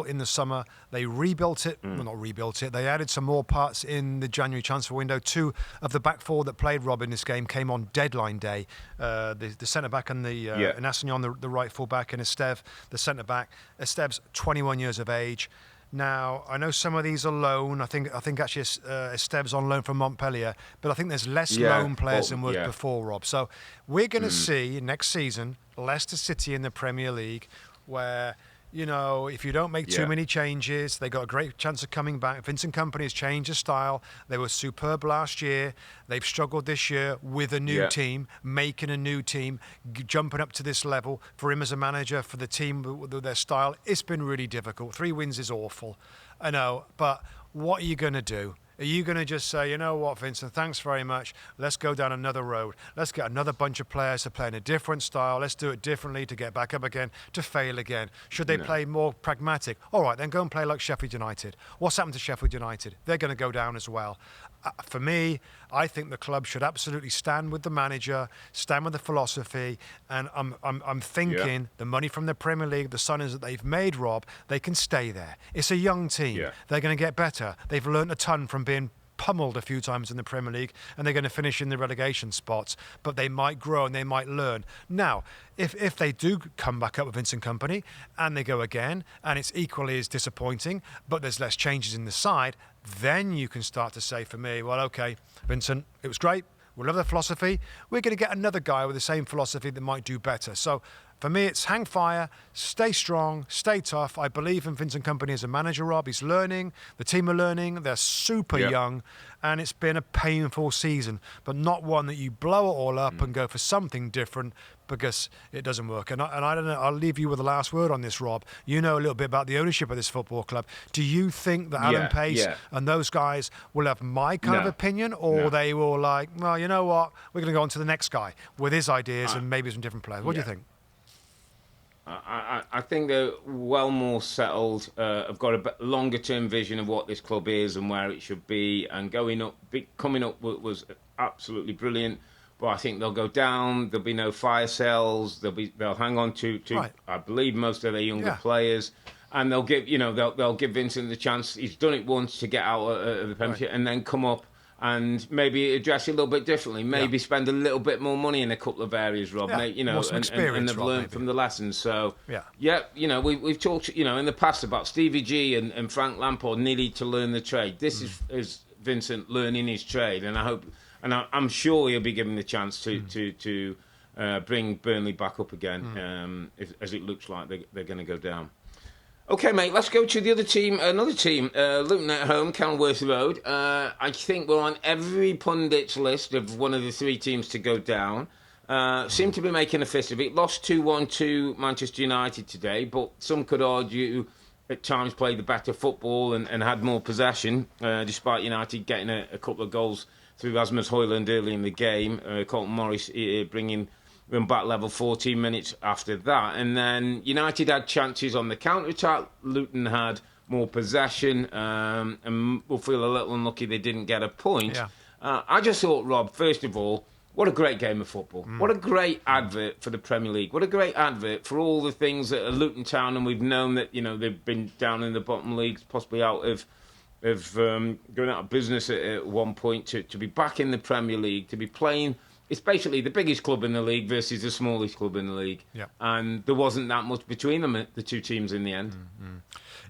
in the summer. They rebuilt it. Well, not rebuilt it. They added some more parts in the January transfer window. 2 of the back 4 that played, Rob, in this game came on deadline day. The centre-back and and Aston on the right full-back, and Esteve, the centre-back. Esteve's 21 years of age. Now, I know some of these are loan. I think actually Esteve's on loan from Montpellier, but I think there's less loan players than were before, Rob. So we're going to see next season Leicester City in the Premier League, where, you know, if you don't make too many changes, they got a great chance of coming back. Vincent Kompany has changed his style. They were superb last year. They've struggled this year with a new team, making a new team, jumping up to this level. For him as a manager, for the team with their style, it's been really difficult. 3 wins is awful. I know, but what are you going to do? Are you going to just say, you know what, Vincent, thanks very much. Let's go down another road. Let's get another bunch of players to play in a different style. Let's do it differently to get back up again, to fail again. Should they play more pragmatic? All right, then go and play like Sheffield United. What's happened to Sheffield United? They're going to go down as well. For me, I think the club should absolutely stand with the manager, stand with the philosophy, and I'm thinking the money from the Premier League, the signings that they've made, Rob, they can stay there. It's a young team. Yeah. They're going to get better. They've learnt a ton from being pummeled a few times in the Premier League, and they're going to finish in the relegation spots, but they might grow and they might learn. Now, if they do come back up with Vincent Kompany and they go again and it's equally as disappointing, but there's less changes in the side, then you can start to say, for me, well, okay, Vincent, it was great. We love the philosophy. We're going to get another guy with the same philosophy that might do better. So for me, it's hang fire, stay strong, stay tough. I believe in Vincent Kompany as a manager, Rob. He's learning. The team are learning. They're super young. And it's been a painful season, but not one that you blow it all up and go for something different because it doesn't work. And I don't know, I'll leave you with the last word on this, Rob. You know a little bit about the ownership of this football club. Do you think that Alan Pace and those guys will have my kind of opinion, or they will like, well, you know what, we're going to go on to the next guy with his ideas and maybe some different players? What do you think? I think they're well more settled. Have got a longer-term vision of what this club is and where it should be. And coming up was absolutely brilliant. But I think they'll go down. There'll be no fire sales. They'll hang on to I believe, most of their younger players. And they'll give Vincent the chance. He's done it once to get out of the Premiership and then come up and maybe address it a little bit differently. Maybe spend a little bit more money in a couple of areas, Rob. More some experience, and they've learned maybe from the lessons. So, we've talked, in the past about Stevie G and Frank Lampard needed to learn the trade. This is Vincent learning his trade, and I'm sure he'll be given the chance to bring Burnley back up again, as it looks like they're going to go down. Okay, mate, let's go to the other team. Another team, Luton at home, Kenilworth Road. I think we're on every pundit's list of one of the 3 teams to go down. Seem to be making a fist of it. Lost 2-1 to Manchester United today, but some could argue at times played the better football and had more possession, despite United getting a couple of goals through Rasmus Hojlund early in the game. Colton Morris bringing them back level 14 minutes after that. And then United had chances on the counter-attack. Luton had more possession, and we'll feel a little unlucky they didn't get a point. Yeah. I just thought, Rob, first of all, what a great game of football. What a great advert for the Premier League. What a great advert for all the things that are Luton Town, and we've known that, they've been down in the bottom leagues, possibly out of going out of business at one point, to be back in the Premier League, to be playing. It's basically the biggest club in the league versus the smallest club in the league. Yeah. And there wasn't that much between them, the 2 teams, in the end.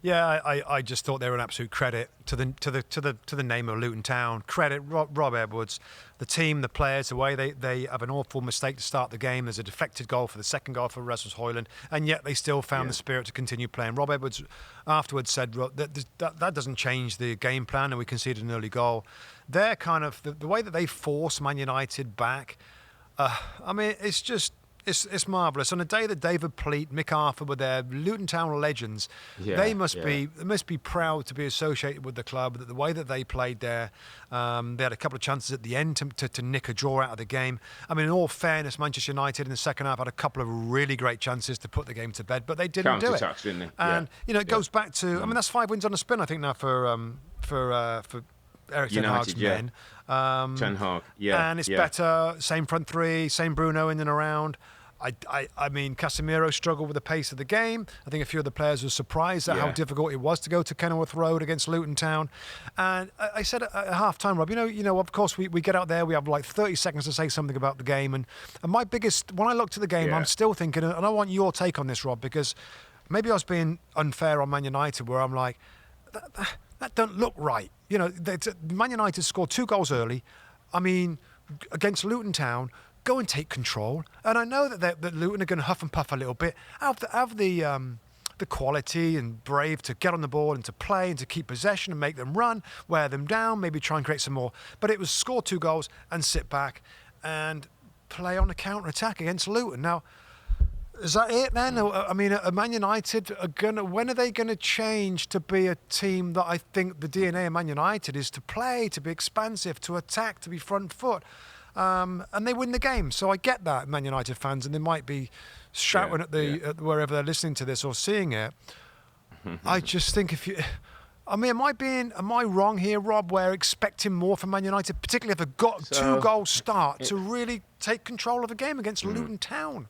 Yeah, I just thought they were an absolute credit to the name of Luton Town. Credit Rob Edwards, the team, the players, the way they have an awful mistake to start the game. There's a deflected goal for the second goal for Rasmus Hojlund, and yet they still found the spirit to continue playing. Rob Edwards afterwards said that doesn't change the game plan, and we conceded an early goal. They're kind of the way that they force Man United back. I mean, it's just. It's marvellous. On a day that David Pleat, Mick Arthur were there, Luton Town legends, they must be proud to be associated with the club. That the way that they played there, they had a couple of chances at the end to nick a draw out of the game. I mean, in all fairness, Manchester United in the second half had a couple of really great chances to put the game to bed, but they didn't do it. Didn't they? And it goes back to. I mean, that's 5 wins on the spin, I think, now for Eric Ten Hag's men. Ten Hag, and it's better. Same front three, same Bruno in and around. I mean, Casemiro struggled with the pace of the game. I think a few of the players were surprised at how difficult it was to go to Kenilworth Road against Luton Town. And I said at half-time, Rob, of course, we get out there, we have like 30 seconds to say something about the game. And my biggest, when I looked at the game, I'm still thinking, and I want your take on this, Rob, because maybe I was being unfair on Man United, where I'm like, that don't look right. Man United scored 2 goals early. I mean, against Luton Town, go and take control. And I know that Luton are going to huff and puff a little bit. Have the quality and brave to get on the ball and to play and to keep possession and make them run, wear them down, maybe try and create some more. But it was score 2 goals and sit back and play on a counter-attack against Luton. Now, is that it then? I mean, are Man United when are they going to change to be a team that I think the DNA of Man United is to play, to be expansive, to attack, to be front foot? And they win the game. So I get that, Man United fans, and they might be shouting at wherever they're listening to this or seeing it. I just think am I wrong here, Rob, where expecting more from Man United, particularly if they've got 2-goal start, to really take control of a game against Luton Town?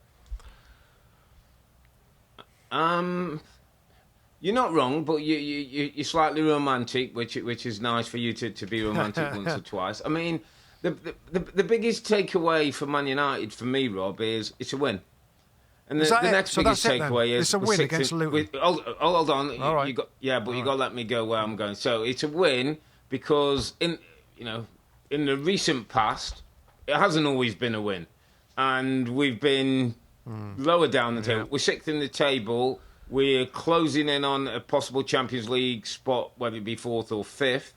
You're not wrong, but you're slightly romantic, which is nice for you to be romantic once or twice. I mean, the biggest takeaway for Man United for me, Rob, is it's a win. And the next biggest takeaway is it's a win against Luton. Hold on, all right. you got to let me go where I'm going. So it's a win because in the recent past, it hasn't always been a win, and we've been lower down the table. We're 6th in the table. We're closing in on a possible Champions League spot, whether it be 4th or 5th.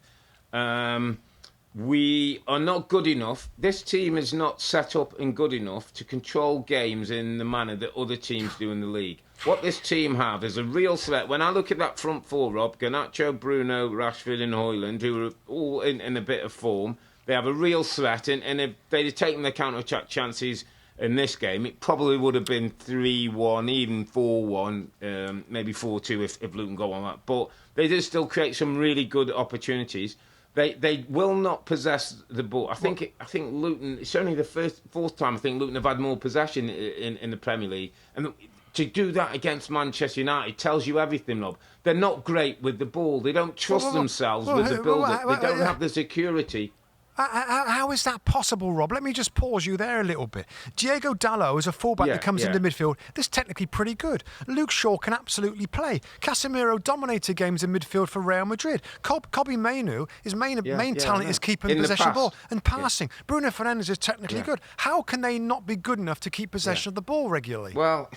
We are not good enough. This team is not set up and good enough to control games in the manner that other teams do in the league. What this team have is a real threat. When I look at that front four, Rob, Garnacho, Bruno, Rashford and Hojlund, who are all in a bit of form, they have a real threat. And if they'd have taken their counter-attack chances in this game, it probably would have been 3-1, even 4-1, maybe 4-2 if Luton go on that. But they did still create some really good opportunities. They will not possess the ball. I think Luton. It's only the fourth time I think Luton have had more possession in the Premier League, and to do that against Manchester United tells you everything, Rob. They're not great with the ball. They don't trust themselves with the build-up. They don't have the security. How is that possible, Rob? Let me just pause you there a little bit. Diego Dalot is a fullback that comes into midfield. That's technically pretty good. Luke Shaw can absolutely play. Casemiro dominated games in midfield for Real Madrid. Kobbie Mainoo, his main talent is keeping possession of the ball and passing. Bruno Fernandes is technically good. How can they not be good enough to keep possession of the ball regularly? Well,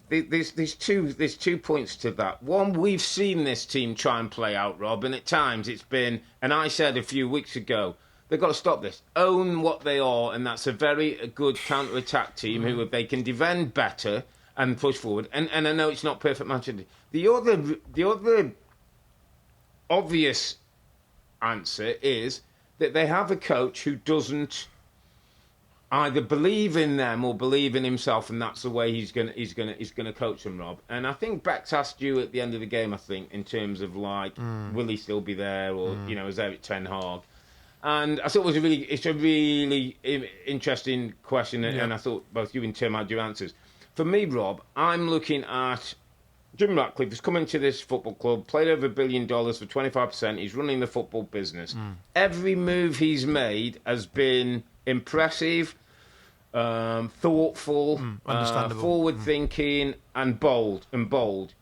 there's two points to that. One, we've seen this team try and play out, Rob, and at times it's been, and I said a few weeks ago, they've got to stop this. Own what they are, and that's a very good counter-attack team who, if they can defend better and push forward, and I know it's not perfect match. The other obvious answer is that they have a coach who doesn't either believe in them or believe in himself, and that's the way he's gonna coach them, Rob. And I think Bex asked you at the end of the game, I think, in terms of will he still be there, or is Eric Ten Hag? And I thought it's a really interesting question, and I thought both you and Tim had your answers. For me, Rob, I'm looking at Jim Ratcliffe has come into this football club, played over $1 billion for 25%. He's running the football business. Every move he's made has been impressive. thoughtful, forward-thinking, and bold.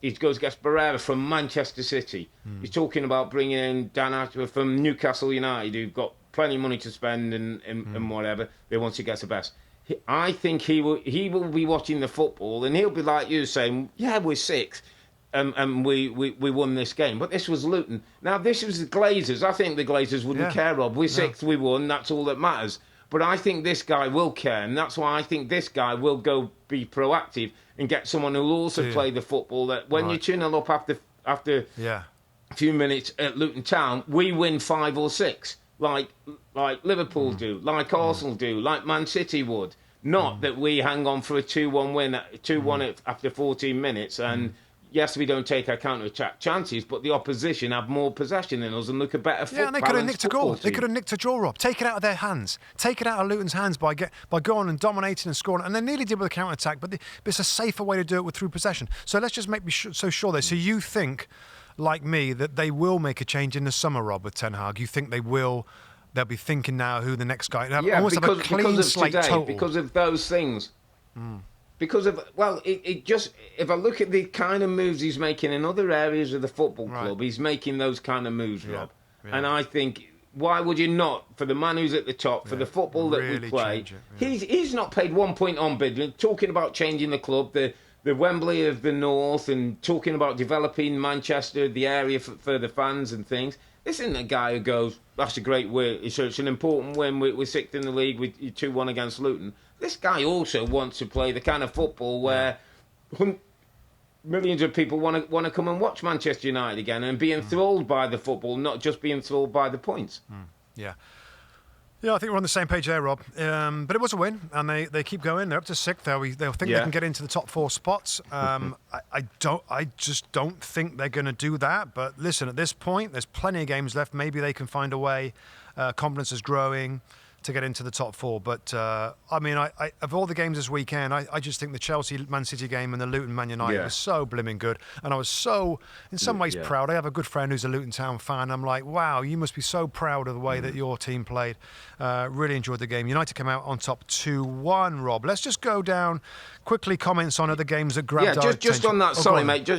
He goes against Barrera from Manchester City. He's talking about bringing in Dan Ashworth from Newcastle United, who've got plenty of money to spend and whatever. They want to get the best. I think he will be watching the football, and he'll be like you, saying, "Yeah, we're sixth, and we won this game." But this was Luton. Now this was the Glazers. I think the Glazers wouldn't care, Rob. We're sixth, we won. That's all that matters. But I think this guy will care, and that's why I think this guy will go be proactive and get someone who'll also play the football. That when you 2-0 up after a few minutes at Luton Town, we win 5 or 6. Like Liverpool do, like Arsenal do, like Man City would. Not that we hang on for a 2-1 win, 2-1 after 14 minutes. And yes, we don't take our counter-attack chances, but the opposition have more possession than us and look a better football. Yeah, and they could have nicked a goal. They could have nicked a draw, Rob. Take it out of their hands. Take it out of Luton's hands by going and dominating and scoring. And they nearly did with a counter-attack, but it's a safer way to do it through possession. So let's just make me so sure there. So you think, like me, that they will make a change in the summer, Rob, with Ten Hag? You think they will? They'll be thinking now who the next guy. Almost have a clean slate total. Because of those things. Because of it just, if I look at the kind of moves he's making in other areas of the football club, he's making those kind of moves, Rob. Yeah. And I think, why would you not, for the man who's at the top, for the football that we play, he's not paid 1 point on bid. Talking about changing the club, the Wembley of the North, and talking about developing Manchester, the area for the fans and things. This isn't a guy who goes, that's a great win. So it's an important win. We're sixth in the league with 2-1 against Luton. This guy also wants to play the kind of football where millions of people want to come and watch Manchester United again and be enthralled by the football, not just be enthralled by the points. Yeah, I think we're on the same page there, Rob. But it was a win, and they keep going. They're up to sixth. They'll think they can get into the top 4 spots. I just don't think they're going to do that. But listen, at this point, there's plenty of games left. Maybe they can find a way. Confidence is growing to get into the top 4. But I mean, I of all the games this weekend, I just think the Chelsea-Man City game and the Luton-Man United was so blimmin' good. And I was so, in some ways, proud. I have a good friend who's a Luton Town fan. I'm like, wow, you must be so proud of the way that your team played. Really enjoyed the game. United came out on top 2-1, Rob. Let's just go down quickly, comments on other games that grabbed our attention. Just on that, sorry, mate,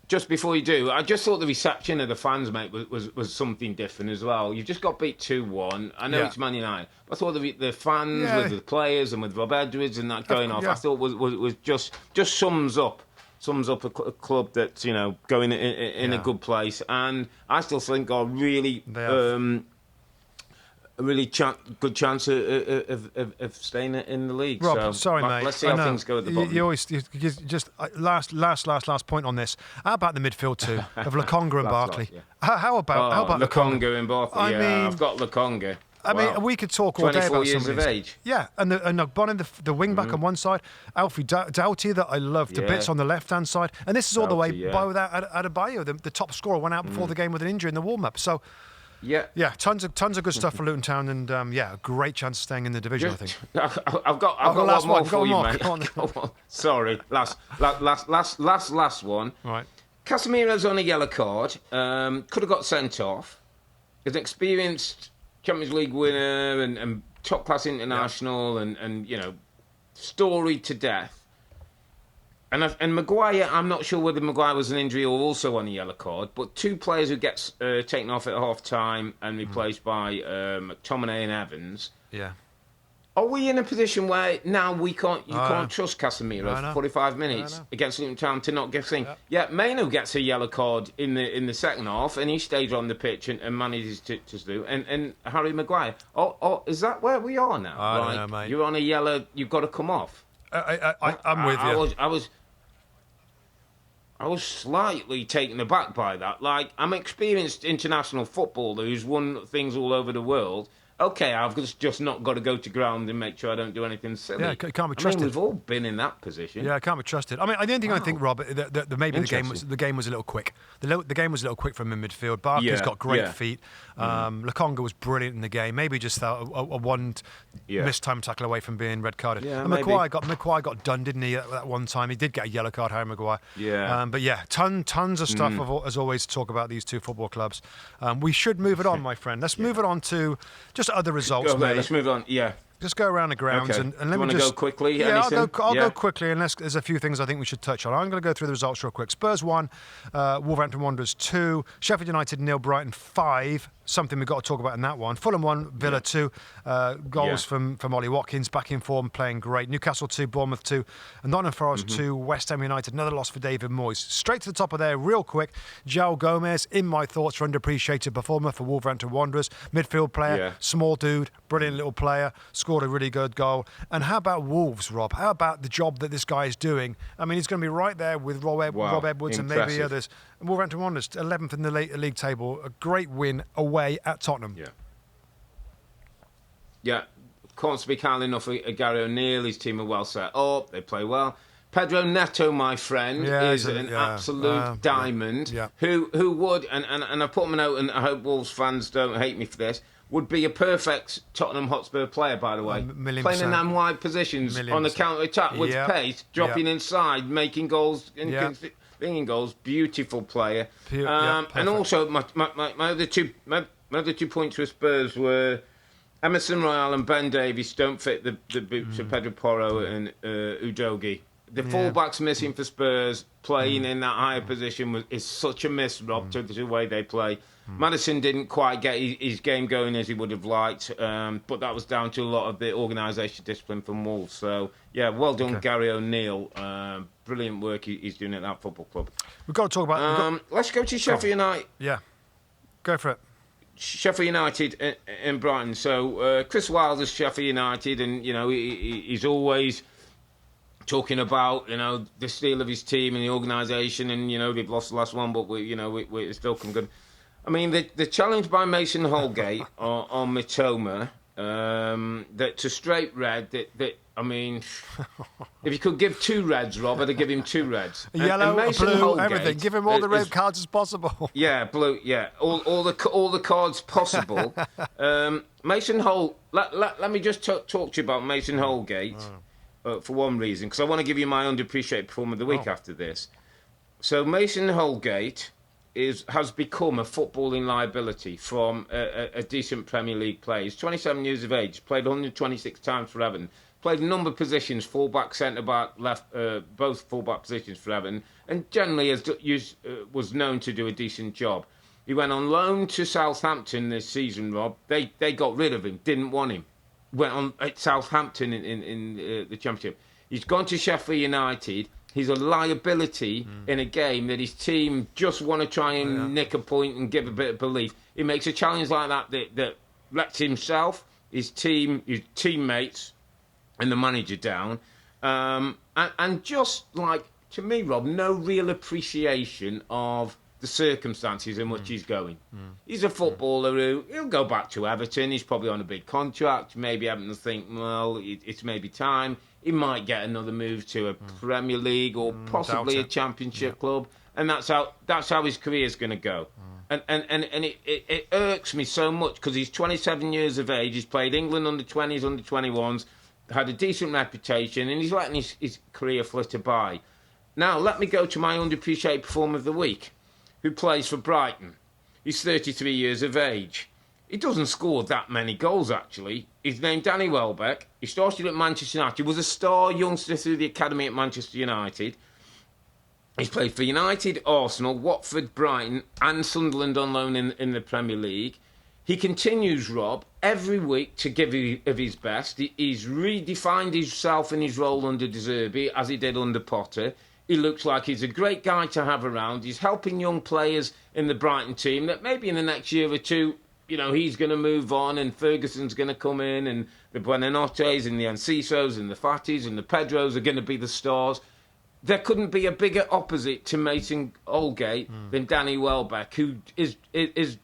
just before you do, I just thought the reception of the fans, mate, was something different as well. You've just got beat 2-1. I know it's Man United. But I thought the fans with the players and with Rob Edwards and that going off, I thought was just sums up a club that's, going in a good place. And I still think are really a really good chance of staying in the league. Rob, so, sorry, mate. Let's see how things go at the bottom. You always just last point on this. How about the midfield too of Lokonga and Barkley? How about Lokonga and Barkley? I've got Lokonga. I mean, we could talk all day about 24 years of age. Yeah, and Bonner, the wing back on one side, Alfie Doughty that I love to bits on the left hand side, and this is all the way by without Adebayo, the top scorer went out before the game with an injury in the warm up. So. Yeah, tons of good stuff for Luton Town, and a great chance of staying in the division. I think. I've got one more for you, mate. Go on. Sorry, last one. Right. Casemiro's on a yellow card. Could have got sent off. He's an experienced Champions League winner and top class international, and storied to death. And Maguire, I'm not sure whether Maguire was an injury or also on a yellow card, but 2 players who get taken off at half-time and replaced by McTominay and Evans. Yeah. Are we in a position where now you can't trust Casemiro for 45 minutes against Luton Town to not get things? Yeah, Maino gets a yellow card in the second half, and he stays on the pitch and manages to do. And Harry Maguire. Oh, is that where we are now? I don't know, mate. You're on a yellow, you've got to come off. I'm with you. I was slightly taken aback by that. Like, I'm an experienced international footballer who's won things all over the world. Okay, I've just not got to go to ground and make sure I don't do anything silly. Yeah, it can't be trusted. We've all been in that position. Yeah, it can't be trusted. I mean, the only thing I think, Rob, that maybe the game was a little quick. The game was a little quick from in midfield. Barker's got great feet. Lokonga was brilliant in the game. Maybe just a one missed time tackle away from being red carded. Yeah, and Maguire got done, didn't he? That one time he did get a yellow card, Harry Maguire. Yeah. But tons of stuff as always to talk about these 2 football clubs. We should move it on, my friend. Let's move it on to just other results, mate. Let's move on. Yeah. Just go around the grounds Okay. and let me just just go quickly. Yeah, Anything? I'll go quickly. And there's a few things I think we should touch on. I'm going to go through the results real quick. Spurs 1, Wolverhampton Wanderers 2, Sheffield United 0, Brighton 5. Something we've got to talk about in that one. Fulham 1, Villa 2. Goals from Ollie Watkins, back in form, playing great. Newcastle 2, Bournemouth 2, and Nottingham Forest 2, West Ham United. Another loss for David Moyes. Straight to the top of there, real quick. João Gomez, in my thoughts, for underappreciated performer for Wolverhampton Wanderers. Midfield player, small dude, brilliant little player, scored a really good goal. And how about Wolves, Rob? How about the job that this guy is doing? I mean, he's going to be right there with Rob Edwards and maybe others. And Wolverhampton Wanderers, 11th in the league table. A great win away at Tottenham. Yeah. Can't speak highly enough of Gary O'Neill. His team are well set up. They play well. Pedro Neto, my friend, is an absolute diamond. Who would, and I put him a note, and I hope Wolves fans don't hate me for this, would be a perfect Tottenham Hotspur player, by the way. Playing in them wide positions on the counter-attack with pace, dropping inside, making goals, being goals. Beautiful player. And also, my other two points with Spurs were Emerson Royal and Ben Davies don't fit the boots of Pedro Porro and Udogie. The fullbacks missing for Spurs, playing in that higher position is such a miss, Rob, to the way they play. Maddison didn't quite get his game going as he would have liked, but that was down to a lot of the organisation discipline from Wolves. So, well done, Gary O'Neill. Brilliant work he's doing at that football club. We've got to talk about... let's go to Sheffield United. Yeah, go for it. Sheffield United in Brighton. So, Chris Wilder's Sheffield United, and, he's always talking about, the steel of his team and the organisation, and, they've lost the last one, but we're still come good. I mean, the challenge by Mason Holgate on Mitoma, that to straight red, that I mean, if you could give 2 reds, Rob, I'd give him 2 reds. Yellow, and blue, Holgate, everything. Give him all the red cards as possible. Yeah, blue, all the cards possible. Mason Holgate, let me just talk to you about Mason Holgate for one reason, because I want to give you my underappreciated performer of the week after this. So Mason Holgate has become a footballing liability from a decent Premier League player. He's 27 years of age, played 126 times for Everton, played a number of positions, full-back, centre-back, left, both full-back positions for Everton, and generally was known to do a decent job. He went on loan to Southampton this season, Rob. They got rid of him, didn't want him. Went on at Southampton in the Championship. He's gone to Sheffield United. He's a liability in a game that his team just want to try and nick a point and give a bit of belief. He makes a challenge like that lets himself, his team, his teammates, and the manager down. And just like, to me, Rob, no real appreciation of the circumstances in which he's going. He's a footballer who, he'll go back to Everton. He's probably on a big contract. Maybe Everton will think, well, it's maybe time. He might get another move to a Premier League or possibly a Championship club, and that's how his career is going to go. And it irks me so much because he's 27 years of age. He's played England under 20s, under 21s, had a decent reputation, and he's letting his career flitter by. Now let me go to my underappreciated performer of the week, who plays for Brighton. He's 33 years of age. He doesn't score that many goals, actually. He's named Danny Welbeck. He started at Manchester United. He was a star youngster through the academy at Manchester United. He's played for United, Arsenal, Watford, Brighton, and Sunderland on loan in the Premier League. He continues, Rob, every week to give of his best. He's redefined himself in his role under De Zerbi, as he did under Potter. He looks like he's a great guy to have around. He's helping young players in the Brighton team that maybe in the next year or two, he's going to move on and Ferguson's going to come in and the Buonanottes and the Encisos and the Fatis and the Pedros are going to be the stars. There couldn't be a bigger opposite to Mason Holgate than Danny Welbeck, who is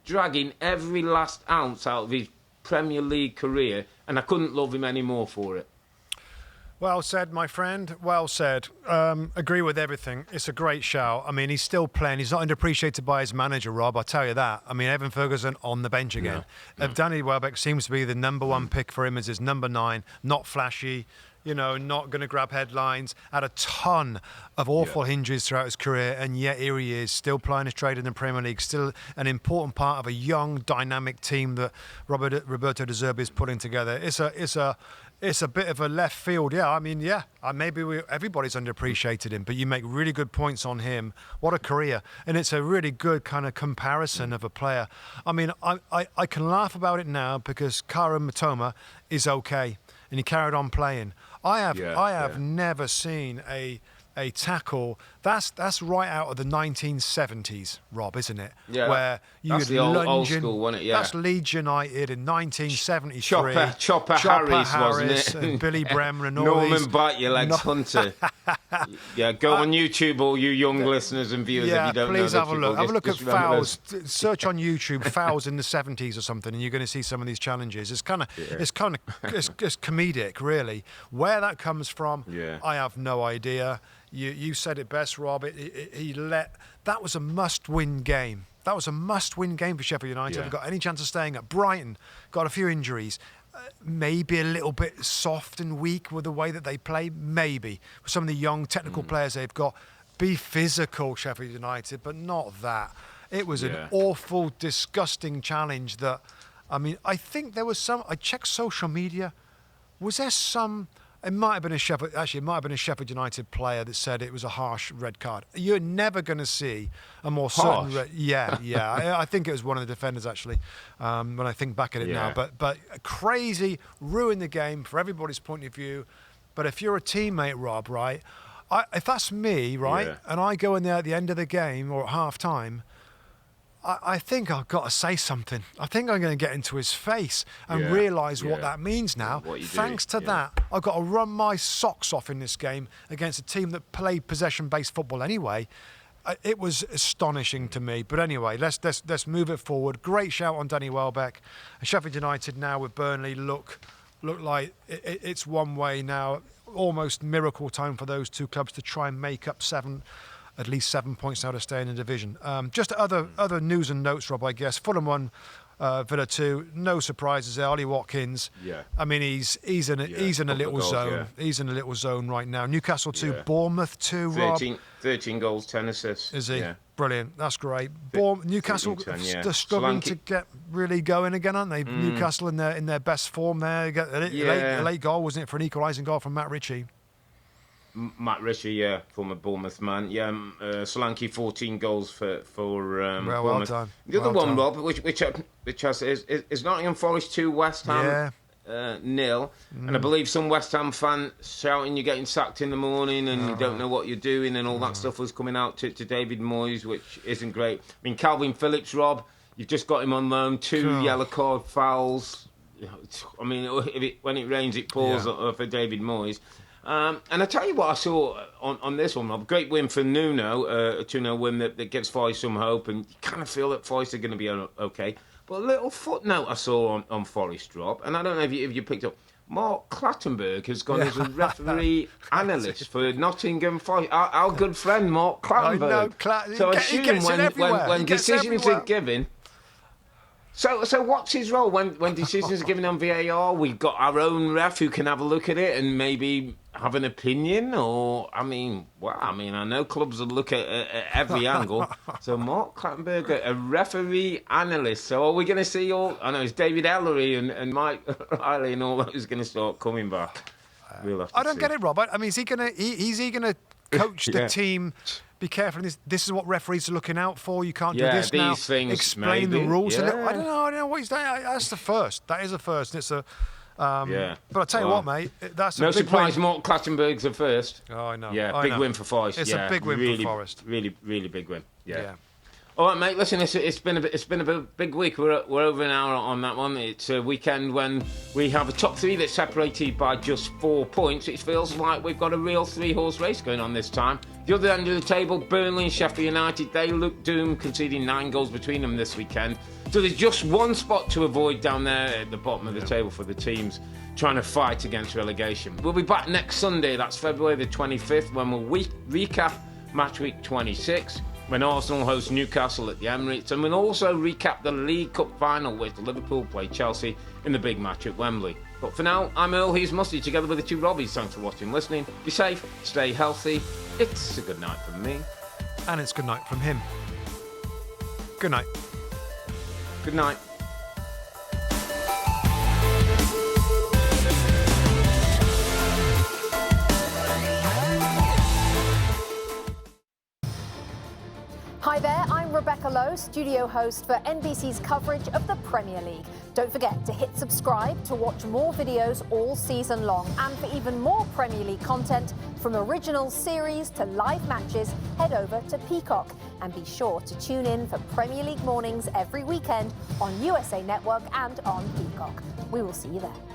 dragging every last ounce out of his Premier League career, and I couldn't love him any more for it. Well said, my friend. Well said. Agree with everything. It's a great shout. I mean, he's still playing. He's not underappreciated by his manager, Rob. I'll tell you that. I mean, Evan Ferguson on the bench again. Danny Welbeck seems to be the number 1 pick for him as his number 9. Not flashy. not going to grab headlines, had a ton of awful injuries throughout his career, and yet here he is, still playing his trade in the Premier League, still an important part of a young, dynamic team that Roberto De Zerbi is putting together. It's a bit of a left field, maybe everybody's underappreciated him, but you make really good points on him. What a career. And it's a really good kind of comparison of a player. I mean, I can laugh about it now because Karen Matoma is okay, and he carried on playing. I have never seen a tackle that's right out of the 1970s, Rob, isn't it? Yeah, where you that's the old school, wasn't it? Yeah, that's Leeds United in 1973. Chopper Harris, wasn't it? And Billy Bremer and all Norman these. Bite Your Legs Hunter. Go on YouTube, all you young listeners and viewers, if you don't know. Please have a look. Have a look at fouls. Search on YouTube fouls in the 70s or something, and you're going to see some of these challenges. It's comedic, really. Where that comes from, I have no idea. You said it best, Rob. That was a must-win game. That was a must-win game for Sheffield United. They've got any chance of staying up. Brighton got a few injuries. Maybe a little bit soft and weak with the way that they play. Maybe with some of the young technical players they've got. Be physical, Sheffield United, but not that. It was an awful, disgusting challenge that, I think there was some. I checked social media. Was there some? It might have been a Sheffield United player that said it was a harsh red card. You're never going to see a more certain red. I think it was one of the defenders actually. When I think back at it now, but crazy, ruined the game for everybody's point of view. But if you're a teammate, Rob, right? If that's me, right, and I go in there at the end of the game or at half time, I think I've got to say something. I think I'm going to get into his face and realise what that means now. Thanks to that, I've got to run my socks off in this game against a team that played possession-based football anyway. It was astonishing to me. But anyway, let's move it forward. Great shout on Danny Welbeck. And Sheffield United now with Burnley look like it's one way now. Almost miracle time for those two clubs to try and make up at least 7 points now to stay in the division. Just other news and notes, Rob, I guess. Fulham 1, Villa 2. No surprises there. Ollie Watkins. Yeah. He's in a little zone. Yeah. He's in a little zone right now. Newcastle 2, Bournemouth 2, Rob. 13 goals, 10 assists. Is he? Yeah. Brilliant. That's great. Newcastle they're struggling to get really going again, aren't they? Newcastle in their best form there. They got a late goal, wasn't it, for an equalising goal from Matt Ritchie? Matt Ritchie, former Bournemouth man. Solanke 14 goals for Bournemouth. Well done. The other one, Rob, which has is Nottingham Forest 2, West Ham 0, and I believe some West Ham fan shouting you're getting sacked in the morning and you don't know what you're doing and all that stuff was coming out to David Moyes, which isn't great. Calvin Phillips, Rob, you've just got him on loan, 2 yellow card fouls. When it rains, it pours for David Moyes. And I tell you what I saw on this one, Rob. Great win for Nuno, a 2-0 win that gives Forest some hope, and you kind of feel that Forest are going to be okay. But a little footnote I saw on Forest, Rob, and I don't know if you picked up. Mark Clattenburg has gone as a referee analyst for Nottingham Forest. Our good friend Mark Clattenburg. So I assume when decisions are given. So what's his role when decisions are given on VAR? We've got our own ref who can have a look at it and maybe have an opinion, or I know clubs will look at every angle. So Mark Clattenburg, a referee analyst. So are we going to see it's David Ellery and Mike Riley and all those going to start coming back? I don't get it, Rob. Is he going to coach the team? Be careful. This is what referees are looking out for. You can't do this these now. Things, explain maybe. The rules. Yeah. I don't know what he's doing. That's the first. That is a first. It's a. But I tell you what, mate. That's a no big surprise. win. Mark Clattenburg's a first. Oh, I know. Yeah, big win for Forest. It's a big win for Forest. Really, really big win. Yeah. All right, mate. Listen, it's been a big week. We're over an hour on that one. It's a weekend when we have a top 3 that's separated by just 4 points. It feels like we've got a real 3-horse race going on this time. The other end of the table, Burnley and Sheffield United, they look doomed, conceding 9 goals between them this weekend. So there's just one spot to avoid down there at the bottom of the table for the teams trying to fight against relegation. We'll be back next Sunday. That's February the 25th, when we'll recap Matchweek 26. When Arsenal hosts Newcastle at the Emirates, and we'll also recap the League Cup final, which Liverpool play Chelsea in the big match at Wembley. But for now, I'm Earle, he's Mustoe, together with the two Robbies. Thanks for watching and listening. Be safe, stay healthy. It's a good night from me. And it's good night from him. Good night. Good night. Hi there, I'm Rebecca Lowe, studio host for NBC's coverage of the Premier League. Don't forget to hit subscribe to watch more videos all season long. And for even more Premier League content, from original series to live matches, head over to Peacock. And be sure to tune in for Premier League mornings every weekend on USA Network and on Peacock. We will see you there.